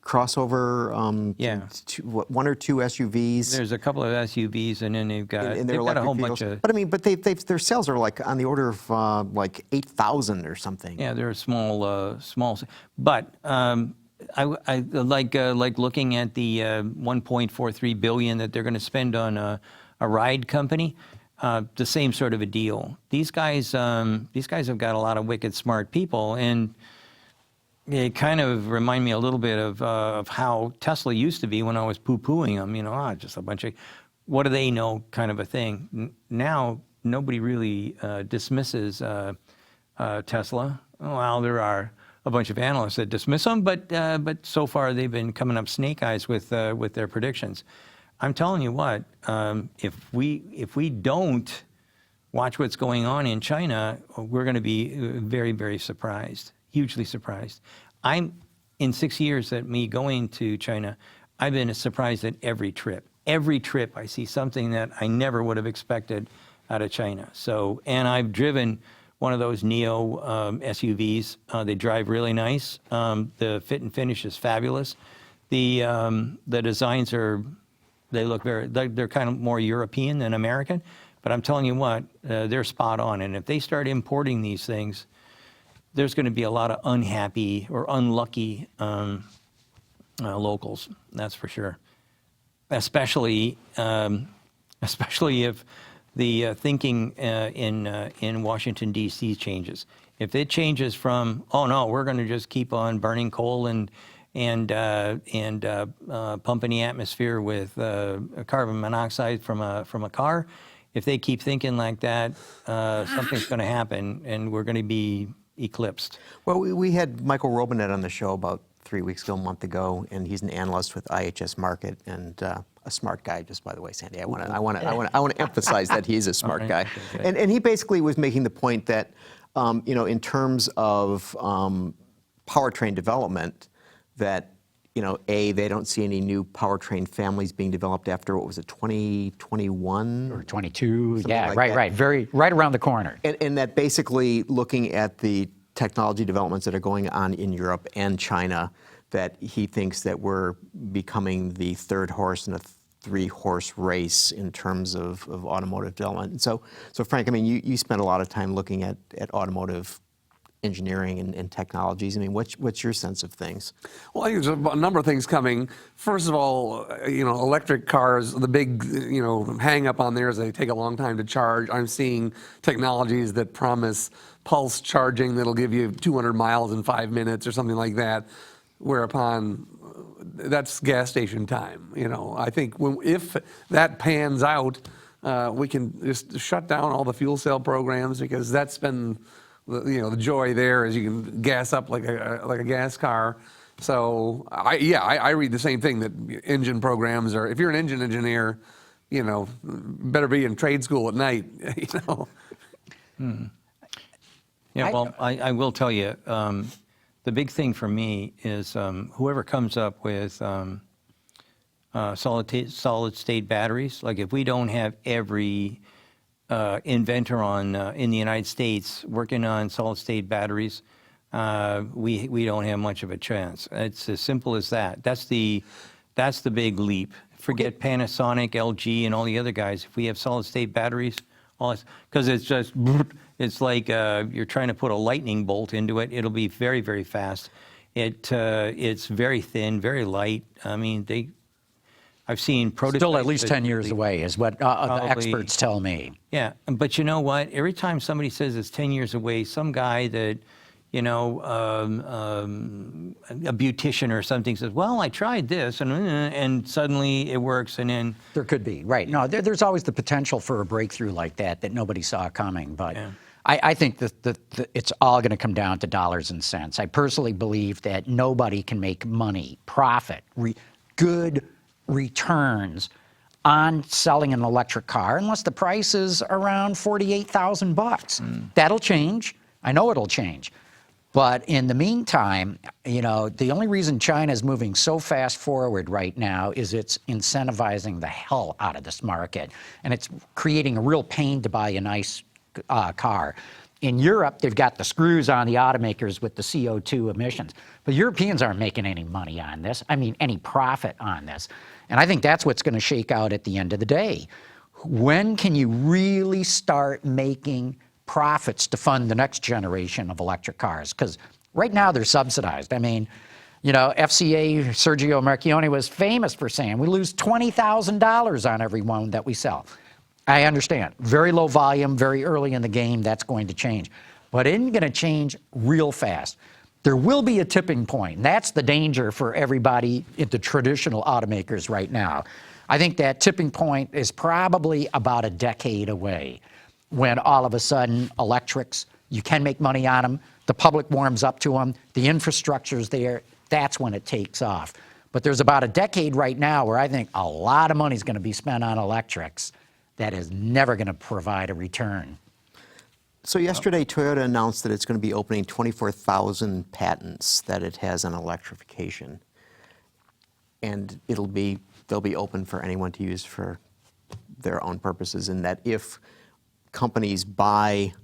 crossover, Yeah. one or two SUVs. There's a couple of SUVs, and then they've got, and they've they're got a electric whole vehicles. bunch of, But I mean, their sales are like on the order of like 8,000 or something. yeah, they're small. But I like looking at the 1.43 billion that they're going to spend on a ride company. The same sort of a deal. These guys have got a lot of wicked smart people, and it kind of remind me a little bit of how Tesla used to be when I was poo-pooing them. Just a bunch of, what do they know, kind of a thing. Now nobody really dismisses Tesla. Well, there are a bunch of analysts that dismiss them, but so far they've been coming up snake eyes with their predictions. I'm telling you what, if we don't watch what's going on in China, we're going to be very, very surprised, hugely surprised. In 6 years at me going to China, I've been surprised at every trip. Every trip I see something that I never would have expected out of China. So, and I've driven one of those NEO SUVs. They drive really nice. The fit and finish is fabulous. The designs are, they look they're kind of more European than American, but I'm telling you what, they're spot on. And if they start importing these things, there's going to be a lot of unhappy or unlucky locals. That's for sure. Especially if the thinking in Washington D.C. changes. If it changes from, oh no, we're going to just keep on burning coal and pumping the atmosphere with carbon monoxide from a car, if they keep thinking like that, something's going to happen, and we're going to be eclipsed. Well, we had Michael Robinet on the show about 3 weeks ago, a month ago, and he's an analyst with IHS Markit, and a smart guy, just by the way, Sandy. I want to emphasize that he's a smart guy. Okay. And he basically was making the point that, in terms of powertrain development, that, they don't see any new powertrain families being developed after, what was it, 2021? Or 22, Something yeah, like right, that. right around the corner. And that basically, looking at the technology developments that are going on in Europe and China, that he thinks that we're becoming the third horse in a three-horse race in terms of automotive development. So Frank, I mean, you spent a lot of time looking at automotive engineering and technologies. I mean, what's your sense of things? Well, I think there's a number of things coming. First of all, electric cars, the big, hang up on there is they take a long time to charge. I'm seeing technologies that promise pulse charging that'll give you 200 miles in 5 minutes or something like that, whereupon that's gas station time. I think if that pans out, we can just shut down all the fuel cell programs, because that's been the joy there is you can gas up like a gas car. So I read the same thing, that engine programs are, if you're an engine engineer, better be in trade school at night. Yeah, well, I will tell you, the big thing for me is whoever comes up with solid state batteries. Like, if we don't have every inventor in the United States working on solid state batteries, we don't have much of a chance. It's as simple as that. That's the big leap. Forget Panasonic, LG, and all the other guys. If we have solid state batteries, because it's like you're trying to put a lightning bolt into it. It'll be very, very fast. It's very thin, very light. I mean, I've seen prototypes. Still at least 10 years away is what the experts tell me. Yeah, but you know what? Every time somebody says it's 10 years away, some guy that, a beautician or something says, well, I tried this, and suddenly it works, and then... There could be, right. No, there's always the potential for a breakthrough like that nobody saw coming. But Yeah. I think that it's all going to come down to dollars and cents. I personally believe that nobody can make money, profit, good returns on selling an electric car unless the price is around $48,000. That'll change. I know it'll change. But in the meantime, the only reason China is moving so fast forward right now is it's incentivizing the hell out of this market. And it's creating a real pain to buy a nice car. In Europe, they've got the screws on the automakers with the CO2 emissions. But Europeans aren't making any money on this. I mean, any profit on this. And I think that's what's going to shake out at the end of the day. When can you really start making profits to fund the next generation of electric cars? Because right now they're subsidized. I mean, FCA Sergio Marchionne was famous for saying we lose $20,000 on every one that we sell. I understand. Very low volume, very early in the game, that's going to change. But it isn't going to change real fast. There will be a tipping point, and that's the danger for everybody at the traditional automakers right now. I think that tipping point is probably about a decade away, when all of a sudden electrics, you can make money on them, the public warms up to them, the infrastructure's there, that's when it takes off. But there's about a decade right now where I think a lot of money is going to be spent on electrics that is never going to provide a return. So yesterday, Toyota announced that it's going to be opening 24,000 patents that it has on electrification. And they'll be open for anyone to use for their own purposes, and that if companies buy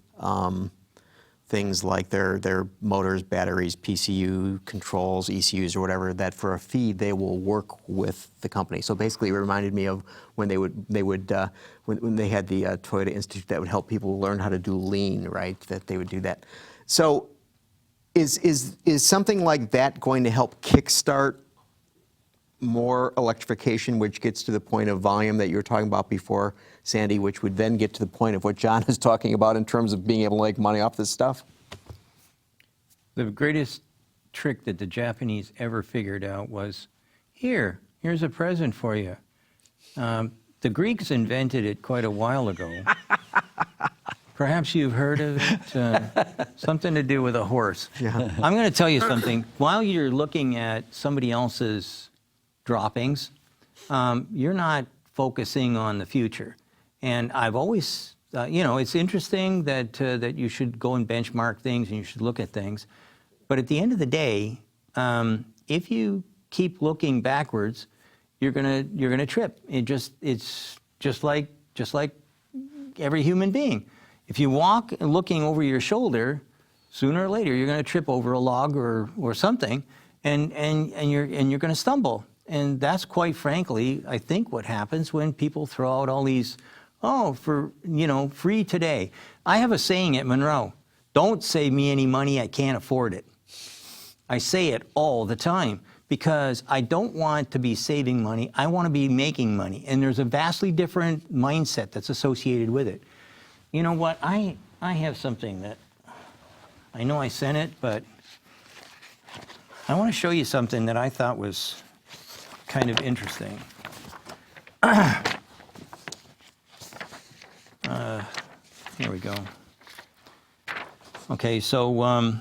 things like their motors, batteries, PCU controls, ECUs, or whatever, that for a fee they will work with the company. So basically, it reminded me of when when they had the Toyota Institute that would help people learn how to do lean, right? That they would do that. So, is something like that going to help kickstart more electrification, which gets to the point of volume that you were talking about before, Sandy, which would then get to the point of what John is talking about in terms of being able to make money off this stuff? The greatest trick that the Japanese ever figured out was, here's a present for you. The Greeks invented it quite a while ago. Perhaps you've heard of it, something to do with a horse. Yeah. I'm going to tell you something. While you're looking at somebody else's droppings, you're not focusing on the future. And I've always, it's interesting that you should go and benchmark things and you should look at things. But at the end of the day, if you keep looking backwards, you're gonna trip. It's just like every human being. If you walk looking over your shoulder, sooner or later you're going to trip over a log or something, and you're going to stumble. And that's quite frankly, I think what happens when people throw out all these, oh, for, free today. I have a saying at Munro, don't save me any money, I can't afford it. I say it all the time because I don't want to be saving money, I want to be making money. And there's a vastly different mindset that's associated with it. You know what, I have something that, I know I sent it, but I want to show you something that I thought was kind of interesting. Here we go. Okay, so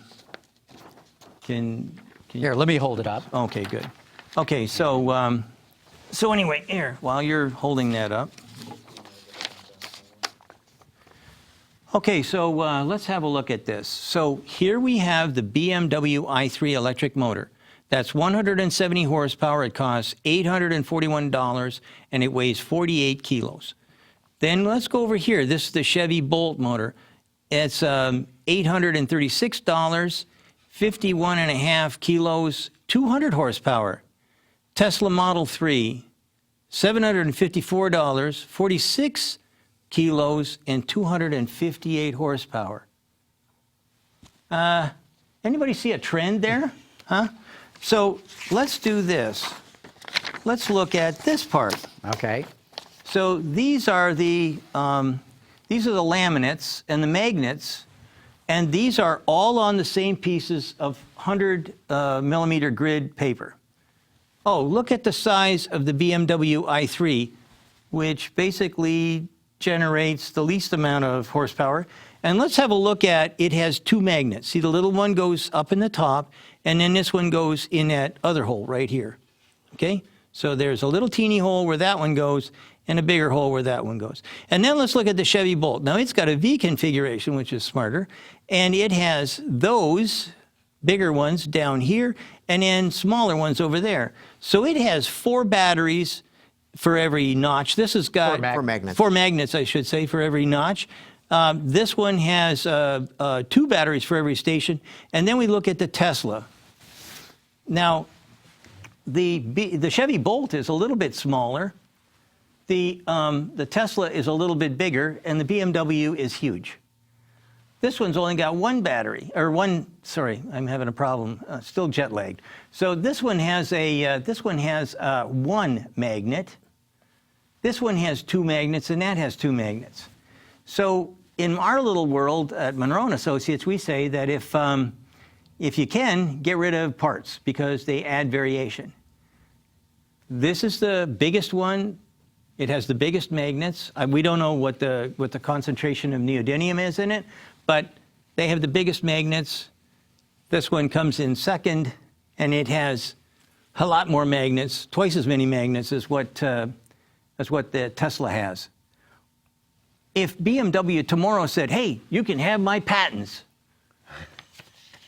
can Here, let me hold it up. okay, good. Okay, so so anyway, here, while you're holding that up. Okay, so let's have a look at this. So here we have the BMW i3 electric motor. That's 170 horsepower. It costs $841, and it weighs 48 kilos. Then let's go over here. This is the Chevy Bolt motor. It's $836, 51.5 kilos, 200 horsepower. Tesla Model 3, $754, 46 kilos, and 258 horsepower. Anybody see a trend there? Huh? So let's do this. Let's look at this part. Okay. So these are the laminates and the magnets, and these are all on the same pieces of 100 millimeter grid paper. Oh, look at the size of the BMW i3, which basically generates the least amount of horsepower. And let's have a look at, it has two magnets. See, the little one goes up in the top, and then this one goes in that other hole right here. Okay? So there's a little teeny hole where that one goes, and a bigger hole where that one goes. And then let's look at the Chevy Bolt. Now, it's got a V configuration, which is smarter, and it has those bigger ones down here, and then smaller ones over there. So it has 4 batteries for every notch. This has got 4 magnets. 4 magnets, I should say, for every notch. This one has 2 batteries for every station. And then we look at the Tesla. Now, the Chevy Bolt is a little bit smaller. The Tesla is a little bit bigger, and the BMW is huge. This one's only got 1 battery, or one. Sorry, I'm having a problem. Still jet lagged. So this one has 1 magnet. This one has 2 magnets, and that has 2 magnets. So in our little world at Munro & Associates, we say that if you can, get rid of parts because they add variation. This is the biggest one. It has the biggest magnets. We don't know what the concentration of neodymium is in it, but they have the biggest magnets. This one comes in second, and it has a lot more magnets, twice as many magnets as what the Tesla has. If BMW tomorrow said, hey, you can have my patents,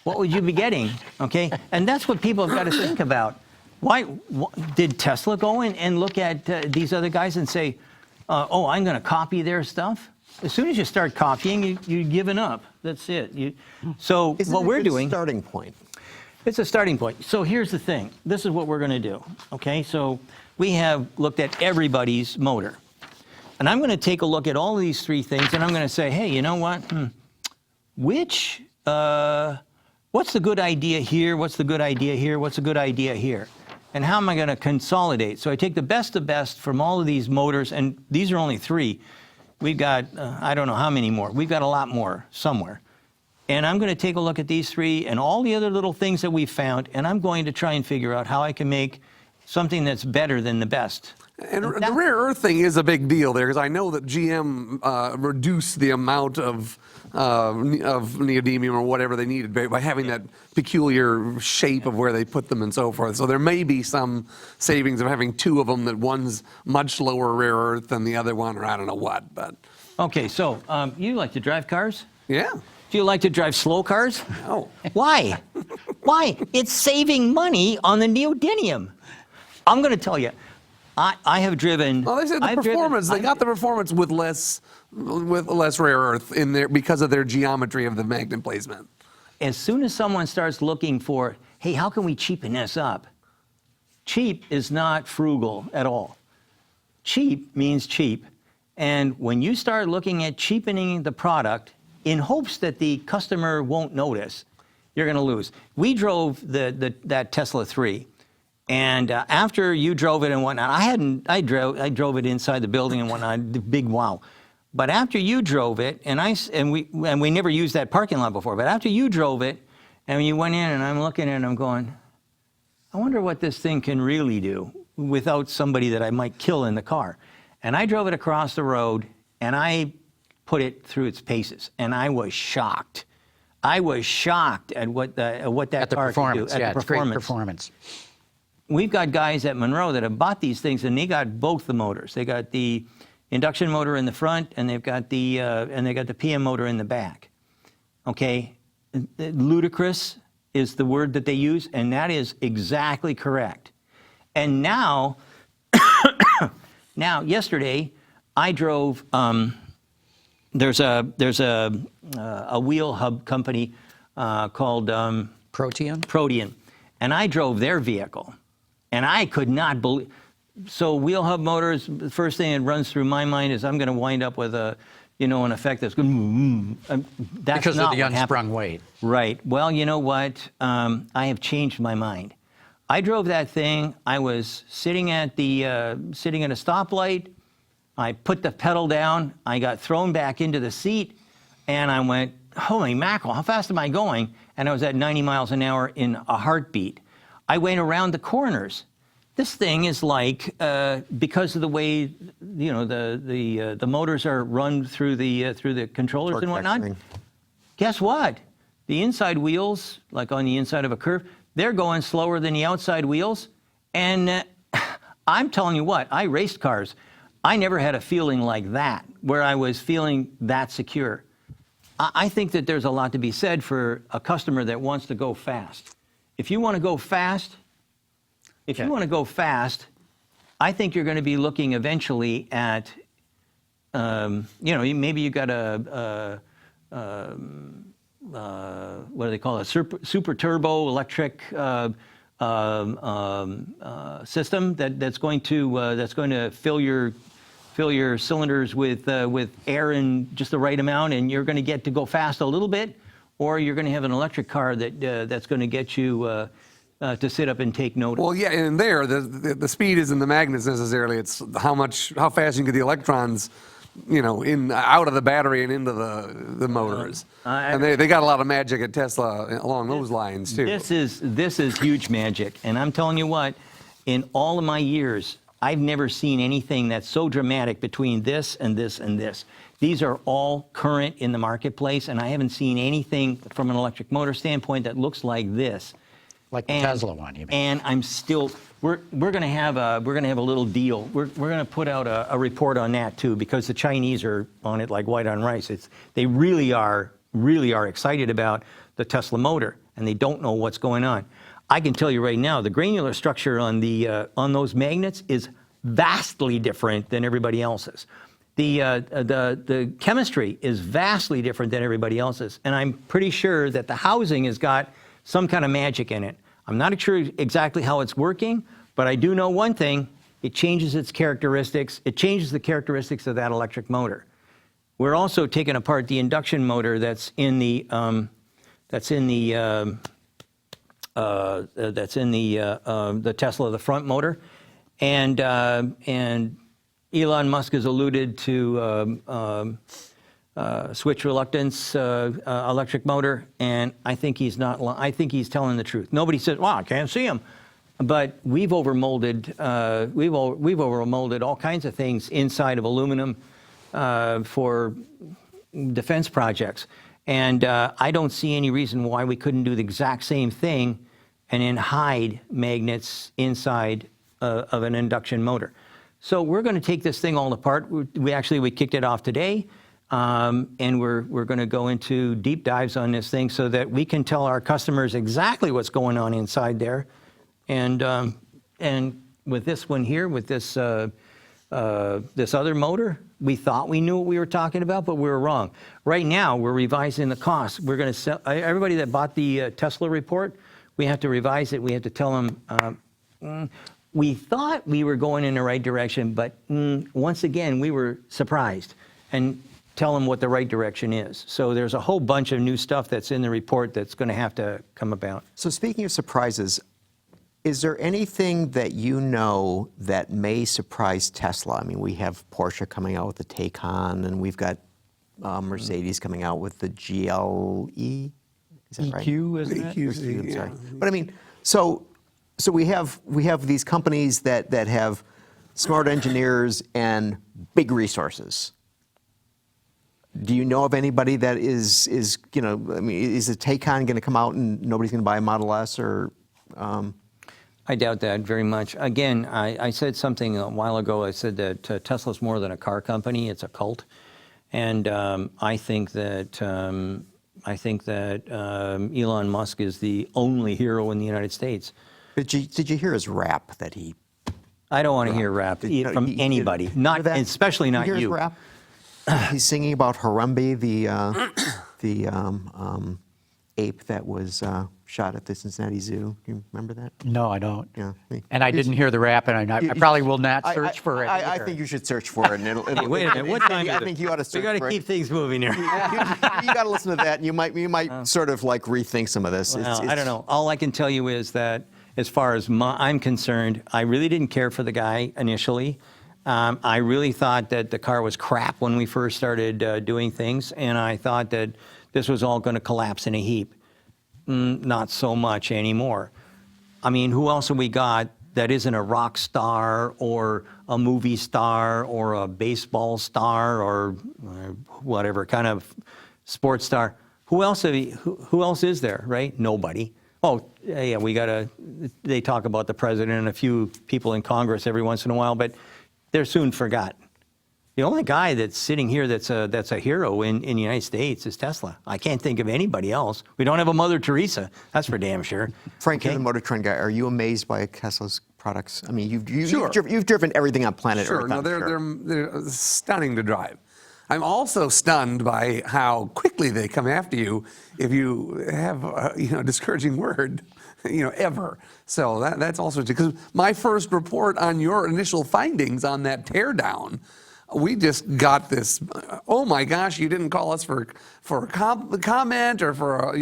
what would you be getting? Okay, and that's what people have got to think about. Why did Tesla go in and look at these other guys and say, oh, I'm going to copy their stuff? As soon as you start copying, you're giving up. That's it. So what we're doing. It's a starting point. It's a starting point. So here's the thing. This is what we're going to do. Okay, so we have looked at everybody's motor. And I'm going to take a look at all of these 3 things, and I'm going to say, hey, you know what? What's the good idea here? What's the good idea here? What's a good idea here? And how am I going to consolidate? So I take the best from all of these motors, and these are only 3. We've got, I don't know how many more. We've got a lot more somewhere. And I'm going to take a look at these 3 and all the other little things that we've found, and I'm going to try and figure out how I can make something that's better than the best. And the rare earth thing is a big deal there, because I know that GM reduced the amount of neodymium or whatever they needed by having that peculiar shape of where they put them and so forth. So there may be some savings of having 2 of them, that one's much lower rare earth than the other one, or I don't know what. But okay, so you like to drive cars? yeah. Do you like to drive slow cars? No. Why? Why? It's saving money on the neodymium. I'm going to tell you. I have driven. Well, they said the performance. They got the performance with less rare earth in there because of their geometry of the magnet placement. As soon as someone starts looking for, hey, how can we cheapen this up? cheap is not frugal at all. Cheap means cheap. And when you start looking at cheapening the product in hopes that the customer won't notice, you're going to lose. We drove that Tesla 3. And after you drove it and whatnot, I drove it inside the building and whatnot, the big wow. But after you drove it, and we never used that parking lot before, but after you drove it, and you went in, and I'm looking at it, and I'm going, I wonder what this thing can really do without somebody that I might kill in the car. And I drove it across the road, and I put it through its paces, and I was shocked. I was shocked at what that car could do. At the great performance. We've got guys at Munro that have bought these things, and they got both the motors. They got the induction motor in the front, and they've got the PM motor in the back. Okay, ludicrous is the word that they use, and that is exactly correct. And now, yesterday, I drove. There's a wheel hub company called Protean, and I drove their vehicle. And I could not believe. So wheel hub motors, the first thing that runs through my mind is I'm going to wind up with an effect that's going. That's because not of the what unsprung happened. weight. Right. Well, you know what? I have changed my mind. I drove that thing. I was sitting at a stoplight. I put the pedal down. I got thrown back into the seat, and I went, "Holy mackerel! How fast am I going?" And I was at 90 miles an hour in a heartbeat. I went around the corners. This thing is like, because of the way the motors are run through the controllers and whatnot. Guess what? The inside wheels, like on the inside of a curve, they're going slower than the outside wheels. And I'm telling you what, I raced cars. I never had a feeling like that, where I was feeling that secure. I think that there's a lot to be said for a customer that wants to go fast. If you want to go fast, I think you're going to be looking eventually at, maybe you got what do they call it, super turbo electric system that's going to fill your cylinders with air in just the right amount, and you're going to get to go fast a little bit, or you're going to have an electric car that's going to get you to sit up and take notice. Well, yeah, and there, the speed isn't the magnets necessarily. It's how fast you can get the electrons, out of the battery and into the motors. And they got a lot of magic at Tesla along those lines too. This is huge magic, and I'm telling you what, in all of my years, I've never seen anything that's so dramatic between this and this and this. These are all current in the marketplace, and I haven't seen anything from an electric motor standpoint that looks like this. Like the Tesla one, you mean? And I'm still, we're going to have a little deal. We're going to put out a report on that too, because the Chinese are on it like white on rice. They really are excited about the Tesla motor, and they don't know what's going on. I can tell you right now, the granular structure on those magnets is vastly different than everybody else's. The chemistry is vastly different than everybody else's, and I'm pretty sure that the housing has got some kind of magic in it. I'm not sure exactly how it's working, but I do know one thing: it changes its characteristics. It changes the characteristics of that electric motor. We're also taking apart the induction motor that's in the Tesla, the front motor, and Elon Musk has alluded to switch reluctance electric motor, and I think he's not. I think he's telling the truth. Nobody says, "Well, I can't see him," but we've overmolded. We've overmolded all kinds of things inside of aluminum for defense projects, and I don't see any reason why we couldn't do the exact same thing and then hide magnets inside of an induction motor. So we're going to take this thing all apart. We kicked it off today. And we're going to go into deep dives on this thing so that we can tell our customers exactly what's going on inside there. And with this one here, with this other motor, we thought we knew what we were talking about, but we were wrong. Right now, we're revising the cost. We're going to sell everybody that bought the Tesla report. We have to revise it. We have to tell them we thought we were going in the right direction, but once again, we were surprised. And tell them what the right direction is. So there's a whole bunch of new stuff that's in the report that's going to have to come about. So speaking of surprises, is there anything that you know that may surprise Tesla? I mean, we have Porsche coming out with the Taycan, and we've got Mercedes coming out with the GLE. Is that right? EQ, isn't it? EQ, I'm sorry. But I mean, so we have these companies that have smart engineers and big resources. Do you know of anybody that is I mean, is the Taycan going to come out and nobody's going to buy a Model S or? I doubt that very much. Again, I said something a while ago. I said that Tesla's more than a car company; it's a cult, and I think that Elon Musk is the only hero in the United States. Did you hear his rap that he? I don't want to hear rap from anybody, not especially not you. Hear his you. rap? He's singing about Harambe, the ape that was shot at the Cincinnati Zoo. Do you remember that? No, I don't. Yeah. And I didn't hear the rap, and I probably will not search for it. I either. think you should search for it. And it'll, Wait a minute, what time is I it? think you ought to search We got for to it. keep things moving here. You got to listen to that, and you might sort of like rethink some of this. Well, I don't know. All I can tell you is that as far as I'm concerned, I really didn't care for the guy initially. I really thought that the car was crap when we first started doing things, and I thought that this was all going to collapse in a heap. Not so much anymore. I mean, who else have we got that isn't a rock star or a movie star or a baseball star or whatever kind of sports star? Who else is there, right? Nobody. Oh, yeah, they talk about the president and a few people in Congress every once in a while, but they're soon forgotten. The only guy that's sitting here that's a hero in the United States is Tesla. I can't think of anybody else. We don't have a Mother Teresa. That's for damn sure. Frank, Okay? you're the MotorTrend guy. Are you amazed by Tesla's products? I mean, Sure. you've driven everything on planet Sure, Earth. no, I'm they're stunning to drive. I'm also stunned by how quickly they come after you if you have a discouraging word, ever. So that's also because my first report on your initial findings on that teardown, we just got this. Oh my gosh! You didn't call us for a comment or for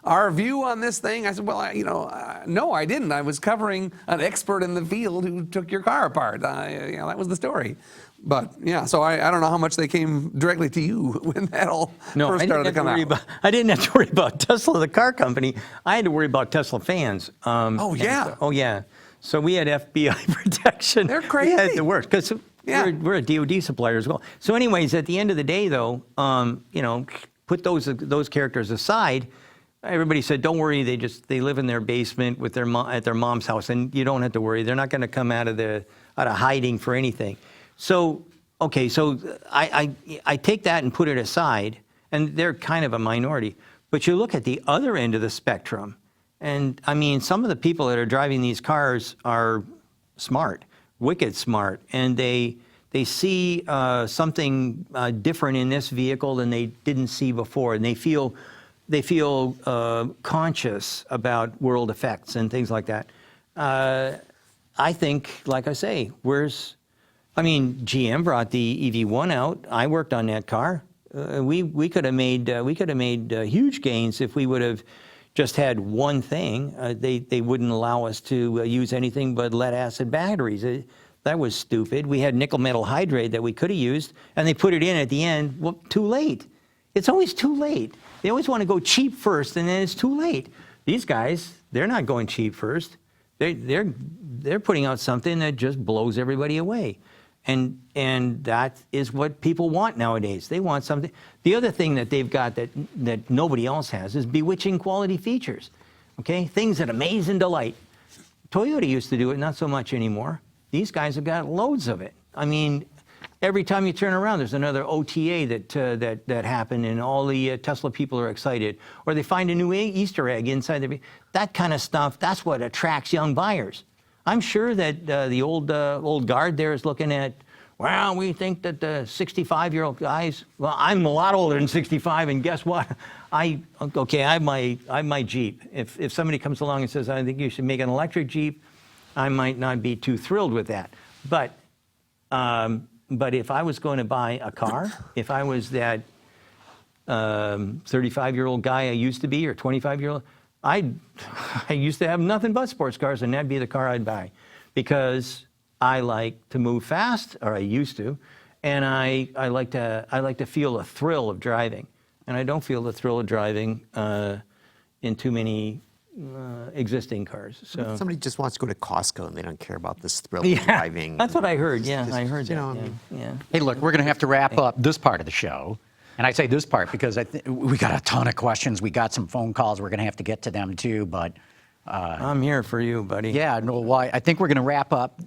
our view on this thing. I said, well, no, I didn't. I was covering an expert in the field who took your car apart. That was the story. But yeah, so I don't know how much they came directly to you when that all first started to come out. I didn't have to worry about Tesla, the car company. I had to worry about Tesla fans. Oh yeah. Oh yeah. So we had FBI protection. They're crazy. We had to work because Yeah. we're a DoD supplier as well. So anyways, at the end of the day, though, put those characters aside. Everybody said, "Don't worry. They live in their basement with at their mom's house, and you don't have to worry. They're not going to come out of hiding for anything." So okay, so I take that and put it aside, and they're kind of a minority. But you look at the other end of the spectrum, and I mean, some of the people that are driving these cars are smart, wicked smart, and they see something different in this vehicle than they didn't see before, and they feel conscious about world effects and things like that. I think, like I say, GM brought the EV1 out. I worked on that car. We could have made huge gains if we would have just had one thing. They wouldn't allow us to use anything but lead acid batteries. That was stupid. We had nickel metal hydride that we could have used, and they put it in at the end. Well, too late. It's always too late. They always want to go cheap first, and then it's too late. These guys, they're not going cheap first. They're putting out something that just blows everybody away. And that is what people want nowadays. They want something. The other thing that they've got that nobody else has is bewitching quality features. Okay? Things that amaze and delight. Toyota used to do it, not so much anymore. These guys have got loads of it. I mean, every time you turn around, there's another OTA that happened, and all the Tesla people are excited. Or they find a new Easter egg inside that kind of stuff. That's what attracts young buyers. I'm sure that the old guard there is looking at, well, we think that the 65-year-old guys. Well, I'm a lot older than 65, and guess what? I have my Jeep. If somebody comes along and says, I think you should make an electric Jeep, I might not be too thrilled with that. But if I was going to buy a car, if I was that 35-year-old guy I used to be, or 25-year-old, I used to have nothing but sports cars, and that'd be the car I'd buy, because I like to move fast, or I used to, and I like to feel the thrill of driving, and I don't feel the thrill of driving in too many existing cars. So Somebody just wants to go to Costco and they don't care about this thrill of yeah, driving. that's what I heard. Yeah, I heard you that. know, yeah. Hey, look, we're going to have to wrap up this part of the show. And I say this part because we got a ton of questions. We got some phone calls. We're going to have to get to them too. But I'm here for you, buddy. yeah, no, well, I think we're going to wrap up,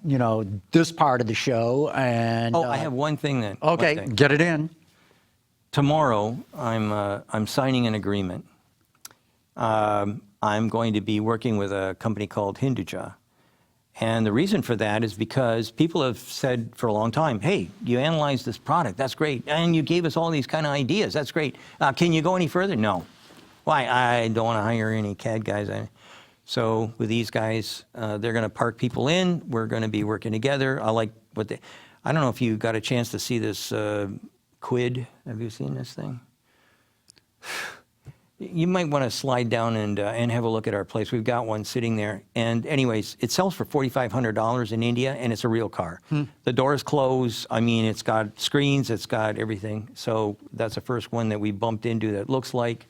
this part of the show. And I have one thing then. okay, One thing. get it in. Tomorrow, I'm signing an agreement. I'm going to be working with a company called Hinduja. And the reason for that is because people have said for a long time, hey, you analyzed this product, that's great. And you gave us all these kind of ideas, that's great. Can you go any further? No. Why? I don't want to hire any CAD guys. So with these guys, they're going to park people in. We're going to be working together. I don't know if you got a chance to see this Quid. Have you seen this thing? You might want to slide down and have a look at our place. We've got one sitting there. And anyways, it sells for $4,500 in India, and it's a real car. The doors close. I mean, it's got screens. It's got everything. So that's the first one that we bumped into that looks like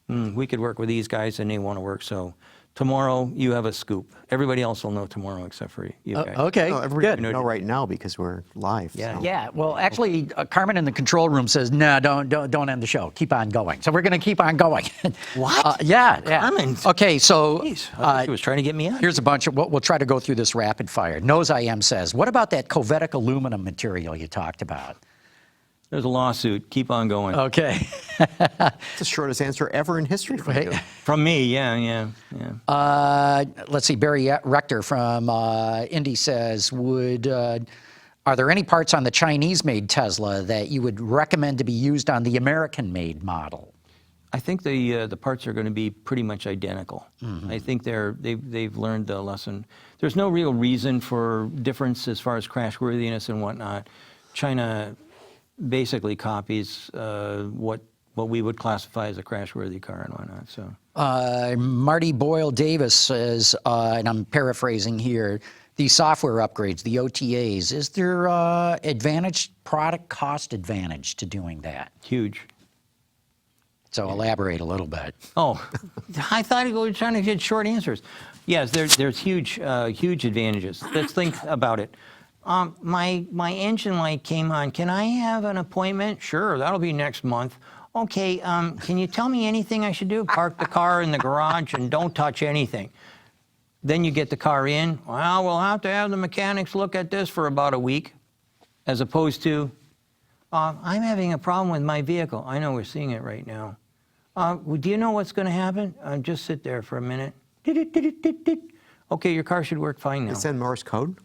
we could work with these guys, and they want to work. So tomorrow, you have a scoop. Everybody else will know tomorrow except for you guys. Okay, No, everybody good. know right now because we're live. Yeah. so. Yeah, well, actually, Carmen in the control room says, no, don't end the show. Keep on going. So we're going to keep on going. What? Yeah. Carmen. Okay, so Jeez, I thought she was trying to get me out. here's a bunch of, we'll try to go through this rapid fire. Nose IM says, what about that Covetic aluminum material you talked about? There's a lawsuit. Keep on going. Okay. It's the shortest answer ever in history for you. From me, yeah. Let's see, Barry Rector from Indy says, are there any parts on the Chinese-made Tesla that you would recommend to be used on the American-made model? I think the parts are going to be pretty much identical. I think they've learned the lesson. There's no real reason for difference as far as crashworthiness and whatnot. China basically copies what we would classify as a crashworthy car and whatnot. So Marty Boyle Davis says, and I'm paraphrasing here, the software upgrades, the OTAs, is there product cost advantage to doing that? huge. So elaborate a little bit. Oh, I thought you were trying to get short answers. Yes, there's huge advantages. Let's think about it. My engine light came on. Can I have an appointment? Sure, that'll be next month. Okay, can you tell me anything I should do? Park the car in the garage and don't touch anything. Then you get the car in. Well, we'll have to have the mechanics look at this for about a week, as opposed to, I'm having a problem with my vehicle. I know we're seeing it right now. Do you know what's going to happen? Just sit there for a minute. Okay, your car should work fine now. They send Morse code?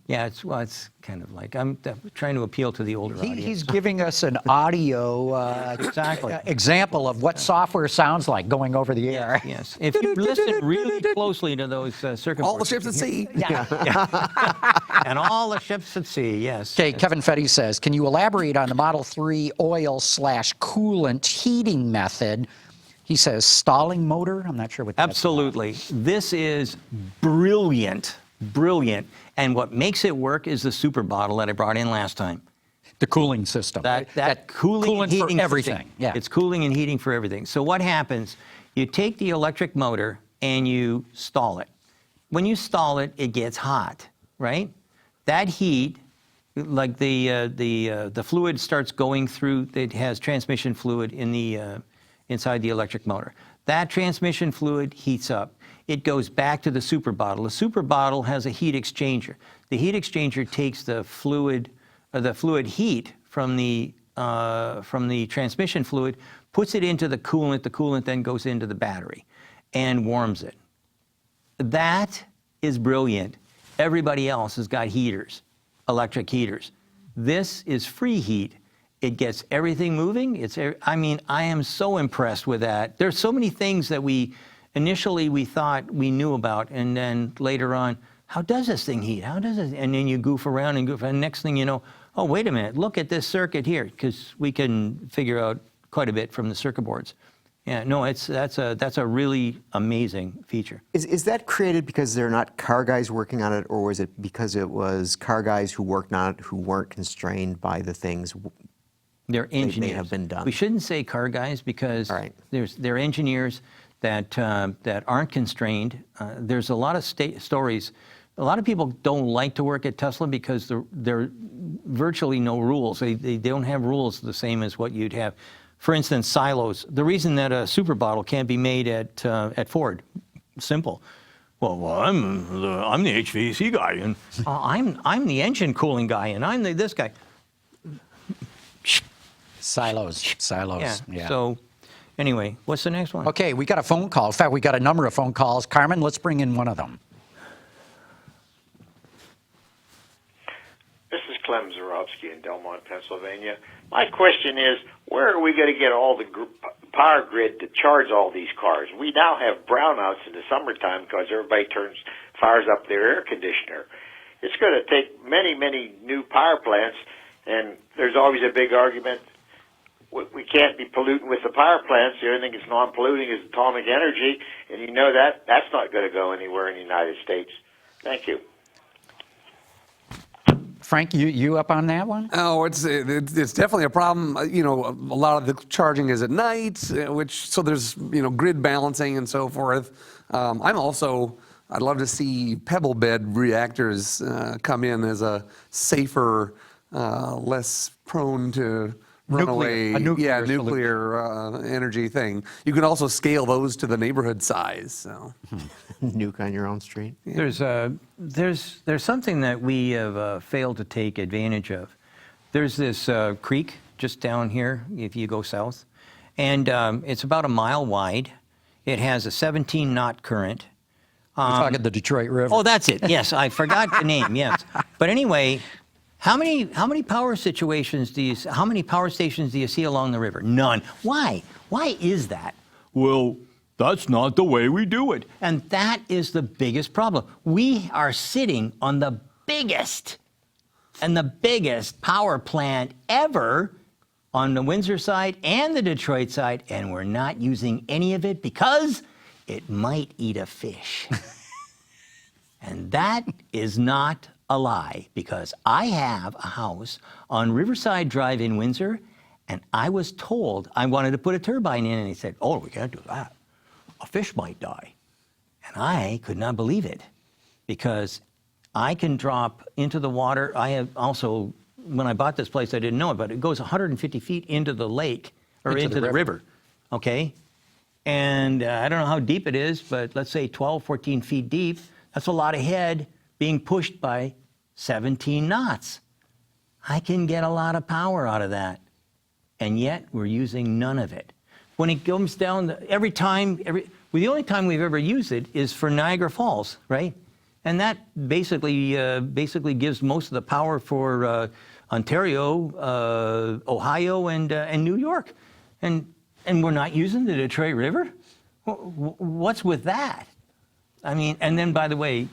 Yeah, it's kind of like, I'm trying to appeal to the older audience. He's giving us an audio Exactly. example of what software sounds like going over the air. Yes, if you listen really closely to those circuit All the boards, ships at sea. and all the ships at sea, yes. Okay, Kevin Fetty says, can you elaborate on the Model 3 oil/coolant heating method? He says stalling motor. I'm not sure what that's Absolutely. This is brilliant. And what makes it work is the super bottle that I brought in last time. The cooling system. That cooling coolant and heating for everything. system. Yeah. It's cooling and heating for everything. So what happens, you take the electric motor and you stall it. When you stall it, it gets hot, right? That heat, like the fluid starts going through, it has transmission fluid in the inside the electric motor. That transmission fluid heats up. It goes back to the super bottle. The super bottle has a heat exchanger. The heat exchanger takes the fluid heat from the transmission fluid, puts it into the coolant. The coolant then goes into the battery and warms it. That is brilliant. Everybody else has got heaters, electric heaters. This is free heat. It gets everything moving. I am so impressed with that. There's so many things that initially we thought we knew about, and then later on, how does this thing heat? How does it? And then you goof around and goof, and next thing you know, oh, wait a minute, look at this circuit here, because we can figure out quite a bit from the circuit boards. Yeah, no, that's a really amazing feature. Is that created because they're not car guys working on it, or was it because it was car guys who worked on it who weren't constrained by the things They're engineers. may have been done? We shouldn't say car guys because All right. they're engineers that aren't constrained. There's a lot of stories. A lot of people don't like to work at Tesla because there are virtually no rules. They don't have rules the same as what you'd have. For instance, silos. The reason that a super bottle can't be made at Ford, simple. Well, I'm the HVAC guy, and I'm the engine cooling guy, and I'm this guy. Silos. Yeah. So, anyway, what's the next one? Okay, we got a phone call. In fact, we got a number of phone calls. Carmen, let's bring in one of them. This is Clem Zarowski in Delmont, Pennsylvania. My question is, where are we going to get all the power grid to charge all these cars? We now have brownouts in the summertime because everybody fires up their air conditioner. It's going to take many, many new power plants, and there's always a big argument. We can't be polluting with the power plants. The only thing that's non-polluting is atomic energy, and you know that's not going to go anywhere in the United States. Thank you. Frank, you up on that one? Oh, it's definitely a problem. You know, a lot of the charging is at night, so there's grid balancing and so forth. I'd love to see pebble bed reactors come in as a safer, less prone to runaway, nuclear energy thing. You can also scale those to the neighborhood size. So. Nuke on your own street? Yeah. There's something that we have failed to take advantage of. There's this creek just down here if you go south, and it's about a mile wide. It has a 17-knot current. We're talking the Detroit River. Oh, that's it. Yes, I forgot the name. Yes, but anyway, how many power stations do you see along the river? None. Why? Why is that? Well, that's not the way we do it. And that is the biggest problem. We are sitting on the biggest power plant ever on the Windsor side and the Detroit side, and we're not using any of it because it might eat a fish. And that is not a lie, because I have a house on Riverside Drive in Windsor, and I was told I wanted to put a turbine in, and they said, oh, we can't do that. A fish might die. And I could not believe it, because I can drop into the water. I have also, when I bought this place, I didn't know it, but it goes 150 feet into the lake, or into the river, okay? And I don't know how deep it is, but let's say 12, 14 feet deep. That's a lot of head being pushed by 17 knots. I can get a lot of power out of that, and yet we're using none of it. When it comes down, the only time we've ever used it is for Niagara Falls, right? And that basically gives most of the power for Ontario, Ohio, and New York, and we're not using the Detroit River. What's with that? I mean, and then by the way,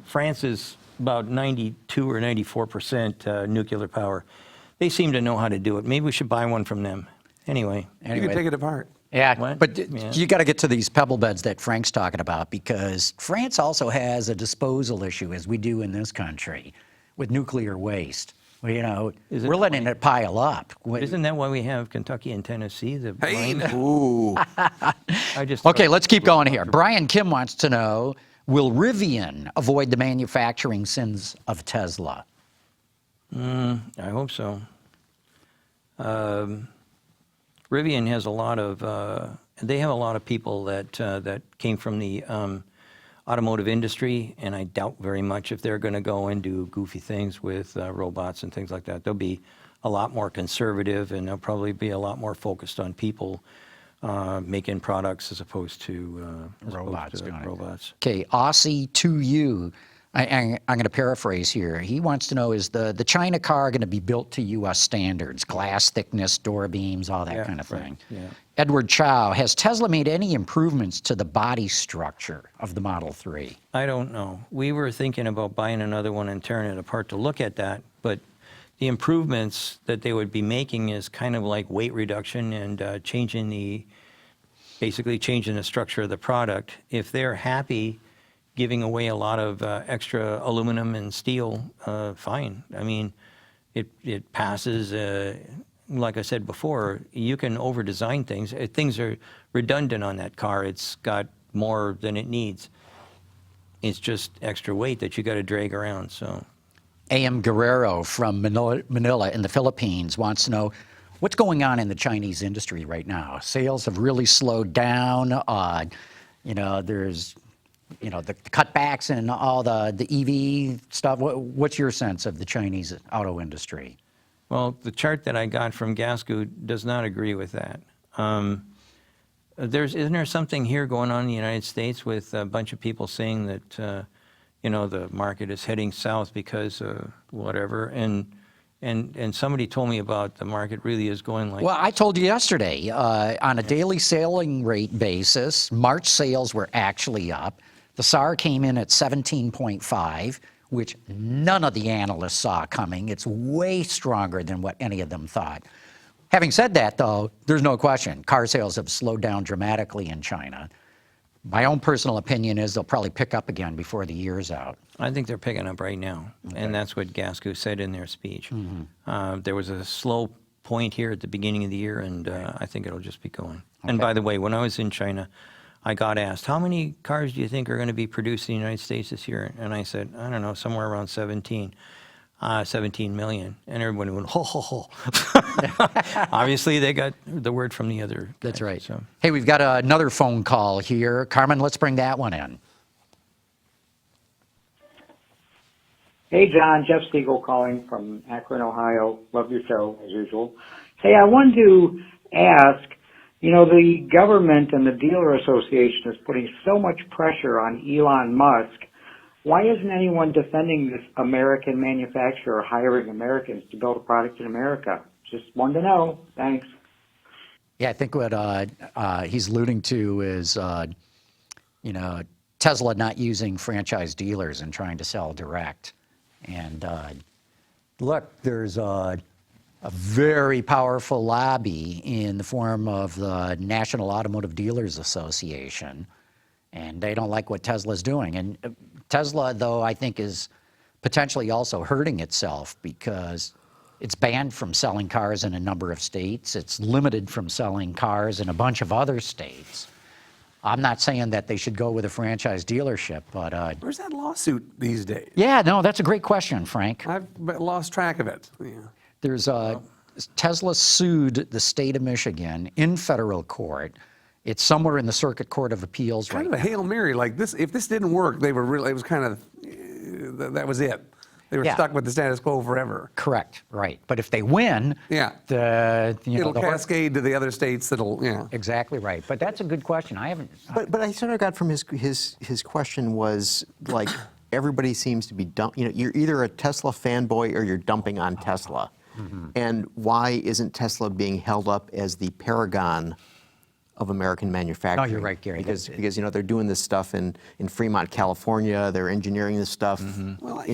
France is about 92 or 94% nuclear power. They seem to know how to do it. Maybe we should buy one from them. Anyway. You can take it apart. Yeah, What? but Yeah. you got to get to these pebble beds that Frank's talking about, because France also has a disposal issue, as we do in this country, with nuclear waste. Well, Is it we're letting it pile up. Isn't that why we have Kentucky and Tennessee? The Hey, mines? ooh. I just Okay, let's keep going here. Brian Kim wants to know, will Rivian avoid the manufacturing sins of Tesla? I hope so. Rivian has a lot of. They have a lot of people that came from the automotive industry, and I doubt very much if they're going to go and do goofy things with robots and things like that. They'll be a lot more conservative, and they'll probably be a lot more focused on people making products as opposed to Robots. robots. Okay, Aussie to you. I'm going to paraphrase here. He wants to know, is the China car going to be built to U.S. standards, glass thickness, door beams, all that kind of thing? Yeah. Edward Chow, has Tesla made any improvements to the body structure of the Model 3? I don't know. We were thinking about buying another one and tearing it apart to look at that, but the improvements that they would be making is kind of like weight reduction and basically changing the structure of the product. If they're happy giving away a lot of extra aluminum and steel, fine. I mean, it passes. Like I said before, you can over-design things. Things are redundant on that car. It's got more than it needs. It's just extra weight that you got to drag around. So, A.M. Guerrero from Manila in the Philippines wants to know, what's going on in the Chinese industry right now? Sales have really slowed down. There's the cutbacks and all the EV stuff. What's your sense of the Chinese auto industry? well, the chart that I got from Gasco does not agree with that. Isn't there something here going on in the United States with a bunch of people saying that, the market is heading south because whatever, and somebody told me about the market really is going like... Well, I told you yesterday, on a daily selling rate basis, March sales were actually up. The SAR came in at 17.5, which none of the analysts saw coming. It's way stronger than what any of them thought. Having said that, though, there's no question. Car sales have slowed down dramatically in China. My own personal opinion is they'll probably pick up again before the year's out. I think they're picking up right now, and that's what Gasco said in their speech. There was a slow point here at the beginning of the year, and I think it'll just be going. And by the way, when I was in China, I got asked, how many cars do you think are going to be produced in the United States this year? And I said, I don't know, somewhere around 17 million. And everybody went, ho, ho, ho. Obviously, they got the word from the other. That's right. So. Hey, we've got another phone call here. Carmen, let's bring that one in. Hey, John. Jeff Siegel calling from Akron, Ohio. Love your show, as usual. Hey, I wanted to ask, the government and the dealer association is putting so much pressure on Elon Musk. Why isn't anyone defending this American manufacturer or hiring Americans to build a product in America? Just wanted to know. Thanks. Yeah, I think what he's alluding to is, Tesla not using franchise dealers and trying to sell direct. And look, there's a very powerful lobby in the form of the National Automotive Dealers Association, and they don't like what Tesla's doing. And Tesla, though, I think is potentially also hurting itself because it's banned from selling cars in a number of states. It's limited from selling cars in a bunch of other states. I'm not saying that they should go with a franchise dealership, but... Where's that lawsuit these days? Yeah, no, that's a great question, Frank. I've lost track of it. Yeah. There's Tesla sued the state of Michigan in federal court. It's somewhere in the Circuit Court of Appeals right now. Kind of a Hail Mary, like this. If this didn't work, they were really. It was kind of that was it. They were stuck with the status quo forever. Correct, right. But if they win, it'll cascade to the other states. That'll Exactly right. But that's a good question. I haven't. But I sort of got from his question was like everybody seems to be you're either a Tesla fanboy or you're dumping on Tesla. And why isn't Tesla being held up as the paragon of American manufacturing? No, you're right, Gary. Because they're doing this stuff in Fremont, California. They're engineering this stuff. Well,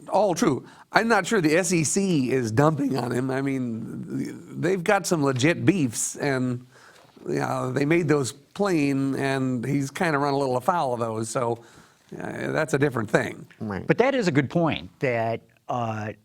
all true. I'm not sure the SEC is dumping on him. I mean, they've got some legit beefs, and they made those plain, and he's kind of run a little afoul of those. So that's a different thing. Right. But that is a good point. That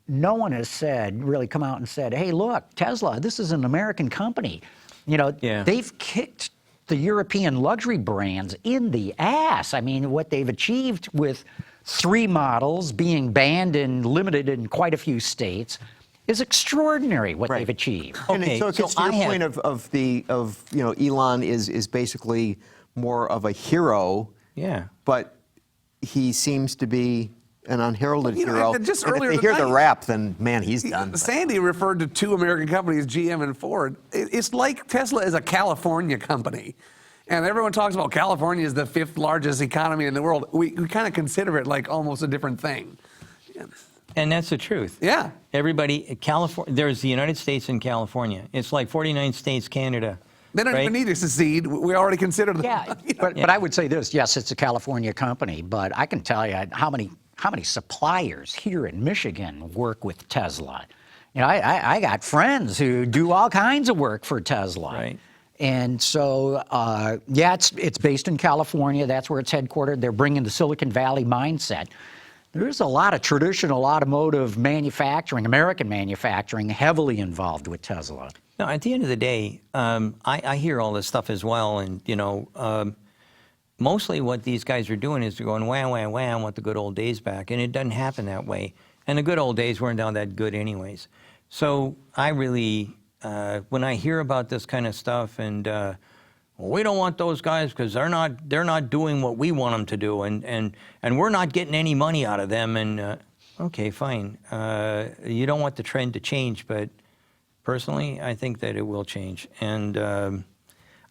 no one has really come out and said, "Hey, look, Tesla, this is an American company." They've kicked the European luxury brands in the ass. I mean, what they've achieved with 3 models being banned and limited in quite a few states is extraordinary what they've achieved. And so it gets to your point of Elon is basically more of a hero. Yeah. But he seems to be an unheralded hero. Just and earlier if they hear tonight, the rap, then man, he's done. Sandy referred to 2 American companies, GM and Ford. It's like Tesla is a California company. And everyone talks about California is the 5th largest economy in the world. We kind of consider it like almost a different thing. And that's the truth. Yeah. Everybody, California, there's the United States and California. It's like 49 states, Canada. They don't right? even need to secede. We already consider them. Yeah, but I would say this, yes, it's a California company, but I can tell you how many suppliers here in Michigan work with Tesla. You know, I got friends who do all kinds of work for Tesla. Right. And so, yeah, it's based in California. That's where it's headquartered. They're bringing the Silicon Valley mindset. There's a lot of traditional automotive manufacturing, American manufacturing, heavily involved with Tesla. No, at the end of the day, I hear all this stuff as well, and mostly what these guys are doing is they're going wham, wham, wham, want the good old days back, and it doesn't happen that way. And the good old days weren't all that good anyways. So I really, when I hear about this kind of stuff, and we don't want those guys because they're not doing what we want them to do, and we're not getting any money out of them. And okay, fine, you don't want the trend to change, but personally, I think that it will change. And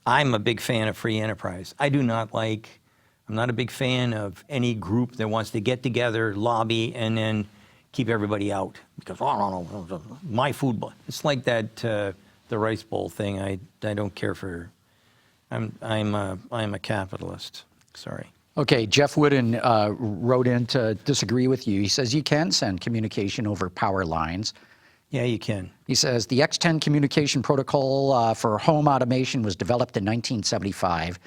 I'm a big fan of free enterprise. I'm not a big fan of any group that wants to get together, lobby, and then keep everybody out because my food bowl. It's like that the rice bowl thing. I don't care for. I'm a capitalist. Sorry. Okay, Jeff Wooden wrote in to disagree with you. He says you can send communication over power lines. Yeah, you can. He says the X10 communication protocol for home automation was developed in 1975,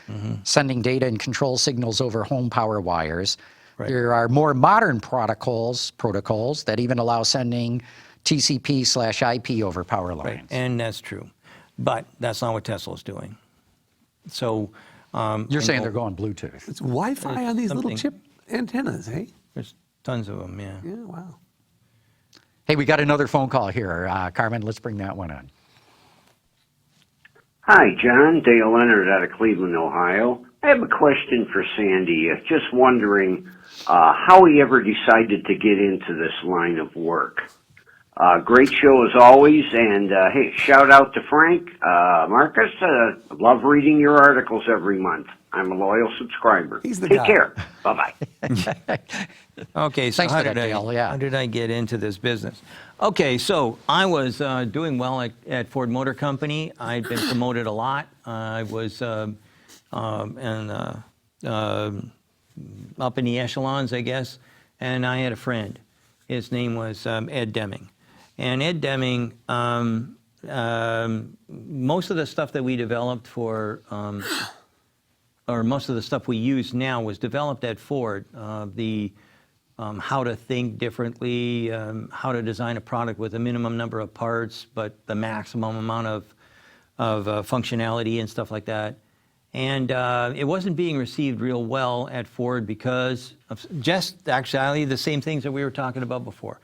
sending data and control signals over home power wires. Right. There are more modern protocols that even allow sending TCP/IP over power lines. Right, and that's true. But that's not what Tesla's doing. So you're saying they're going Bluetooth. It's Wi-Fi on these little chip antennas, hey? There's tons of them, yeah. Yeah, wow. Hey, we got another phone call here. Carmen, let's bring that one on. Hi, John. Dale Leonard out of Cleveland, Ohio. I have a question for Sandy. Just wondering how he ever decided to get into this line of work. Great show as always, and hey, shout out to Frank. Markus, love reading your articles every month. I'm a loyal subscriber. He's the Take guy. care. Bye-bye. Okay, so Thanks for that, Dale, yeah. how did I get into this business? Okay, so I was doing well at Ford Motor Company. I'd been promoted a lot. I was up in the echelons, I guess, and I had a friend. His name was Ed Deming. And Ed Deming, most of the stuff that we developed for, or most of the stuff we use now was developed at Ford. How to think differently, how to design a product with a minimum number of parts, but the maximum amount of functionality and stuff like that. And it wasn't being received real well at Ford because of just actually the same things that we were talking about before.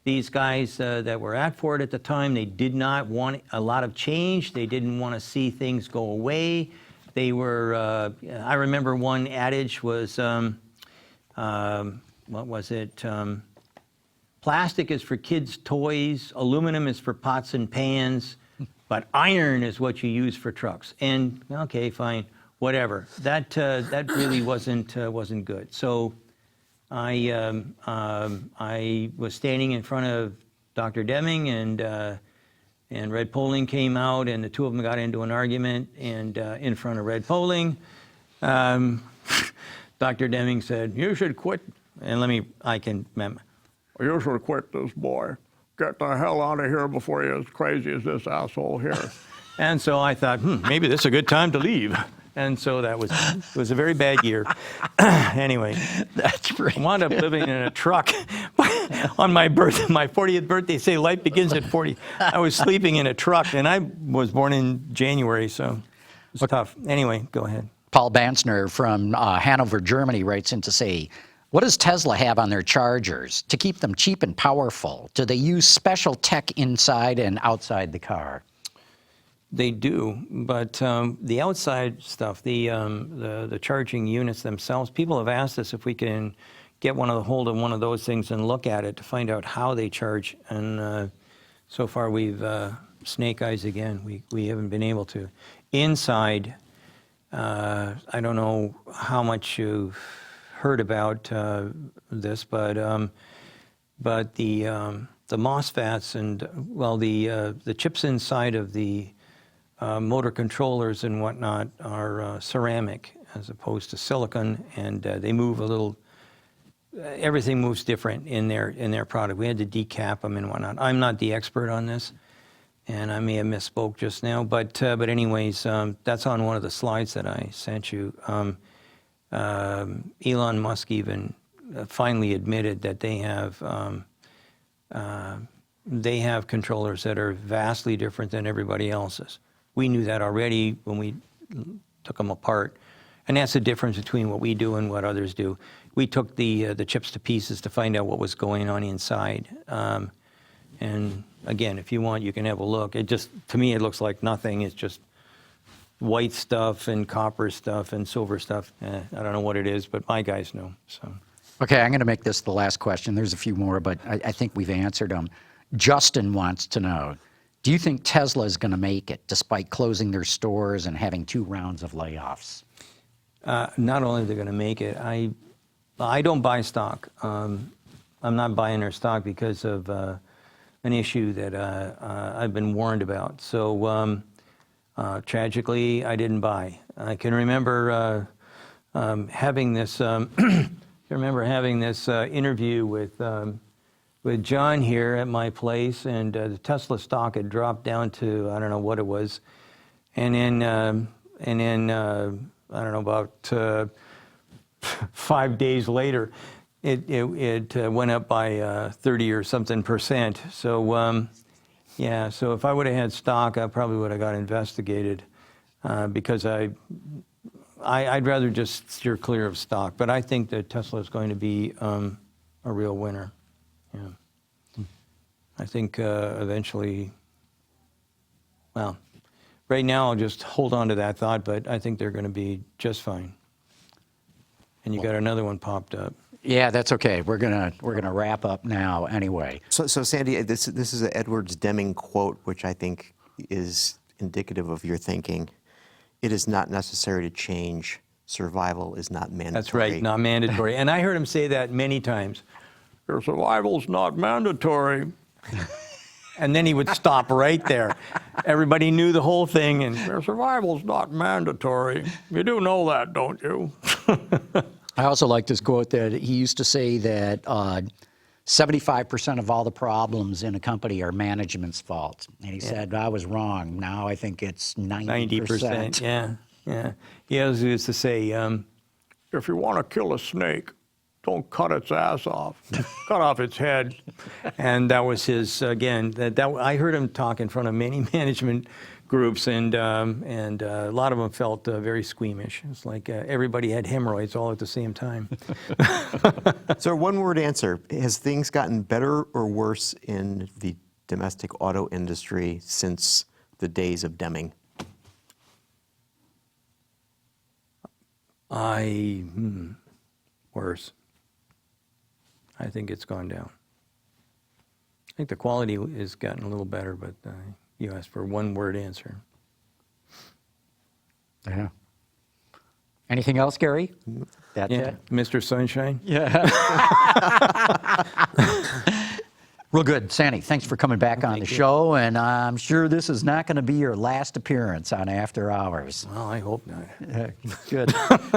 These guys that were at Ford at the time, they did not want a lot of change. They didn't want to see things go away. They were, I remember one adage was, what was it? Plastic is for kids' toys, aluminum is for pots and pans, but iron is what you use for trucks. And okay, fine, whatever. That really wasn't good. So I was standing in front of Dr. Deming, and Red Poling came out, and the two of them got into an argument, and in front of Red Poling, Dr. Deming said, "You should quit." And you should quit this, boy. Get the hell out of here before you're as crazy as this asshole here. And so I thought, maybe this is a good time to leave. And so it was a very bad year. Anyway, That's great. I wound up living in a truck on my 40th birthday. Say life begins at 40. I was sleeping in a truck, and I was born in January, so it was tough. Anyway, go ahead. Paul Bansner from Hanover, Germany writes in to say, what does Tesla have on their chargers to keep them cheap and powerful? Do they use special tech inside and outside the car? They do, but the outside stuff, the charging units themselves, people have asked us if we can get hold of one of those things and look at it to find out how they charge. And so far we've snake eyes again. We haven't been able to. Inside, I don't know how much you've heard about this, but the MOSFETs and the chips inside of the motor controllers and whatnot are ceramic as opposed to silicon, and they move a little. Everything moves different in their product. We had to decap them and whatnot. I'm not the expert on this, and I may have misspoke just now, but anyways, that's on one of the slides that I sent you. Elon Musk even finally admitted that they have controllers that are vastly different than everybody else's. We knew that already when we took them apart, and that's the difference between what we do and what others do. We took the chips to pieces to find out what was going on inside. And again, if you want, you can have a look. To me, it looks like nothing. It's just white stuff and copper stuff and silver stuff. I don't know what it is, but my guys know. So. Okay, I'm going to make this the last question. There's a few more, but I think we've answered them. Justin wants to know, do you think Tesla is going to make it despite closing their stores and having 2 rounds of layoffs? Not only are they going to make it, I don't buy stock. I'm not buying their stock because of an issue that I've been warned about. So tragically, I didn't buy. I can remember having this. Interview with John here at my place, and the Tesla stock had dropped down to, I don't know what it was, and then I don't know, about 5 days later, it went up by 30 or something %. So yeah, so if I would have had stock, I probably would have got investigated because I'd rather just steer clear of stock. But I think that Tesla is going to be a real winner. Yeah, I think eventually. Well, right now I'll just hold on to that thought, but I think they're going to be just fine. And you got another one popped up. Yeah, that's okay. We're gonna wrap up now anyway. So Sandy, this is an Edwards Deming quote, which I think is indicative of your thinking. It is not necessary to change. Survival is not mandatory. That's right, not mandatory. And I heard him say that many times. Your survival's not mandatory. And then he would stop right there. Everybody knew the whole thing, and your survival's not mandatory. You do know that, don't you? I also like this quote that he used to say that 75% of all the problems in a company are management's fault. And he said, I was wrong. Now I think it's 90%. Yeah. He always used to say, if you want to kill a snake, don't cut its ass off. Cut off its head. And that was his, again, I heard him talk in front of many management groups, and a lot of them felt very squeamish. It's like everybody had hemorrhoids all at the same time. So one-word answer, has things gotten better or worse in the domestic auto industry since the days of Deming? Worse. I think it's gone down. I think the quality has gotten a little better, but you asked for a one-word answer. Yeah. Anything else, Gary? That's it? Mr. Sunshine? Yeah. Real good. Sandy, thanks for coming back on the show, and I'm sure this is not going to be your last appearance on After Hours. Well, I hope not. Good.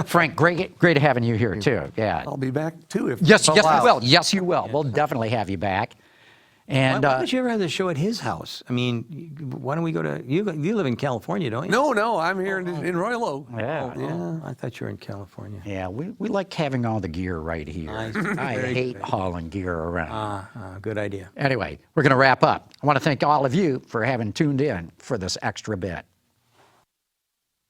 Frank, great having you here, too. Yeah. I'll be back too if Yes, it's you allowed. will. Yes, you will. We'll definitely have you back. And Why don't you ever have the show at his house? I mean, why don't we go to, you live in California, don't you? No, I'm here in Royal. yeah. Yeah, I thought you were in California. Yeah, we like having all the gear right here. I hate hauling gear around. Good idea. Anyway, we're going to wrap up. I want to thank all of you for having tuned in for this extra bit.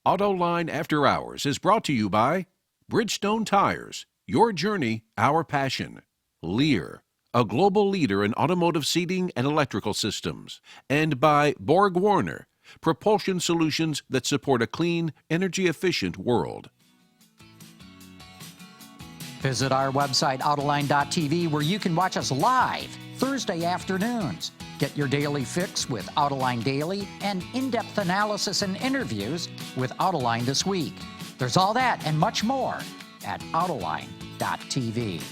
Autoline After Hours is brought to you by Bridgestone Tires, your journey, our passion. Lear, a global leader in automotive seating and electrical systems. And by Borg Warner, propulsion solutions that support a clean, energy-efficient world. Visit our website, Autoline.tv, where you can watch us live Thursday afternoons. Get your daily fix with Autoline Daily and in-depth analysis and interviews with Autoline This Week. There's all that and much more at Autoline.tv.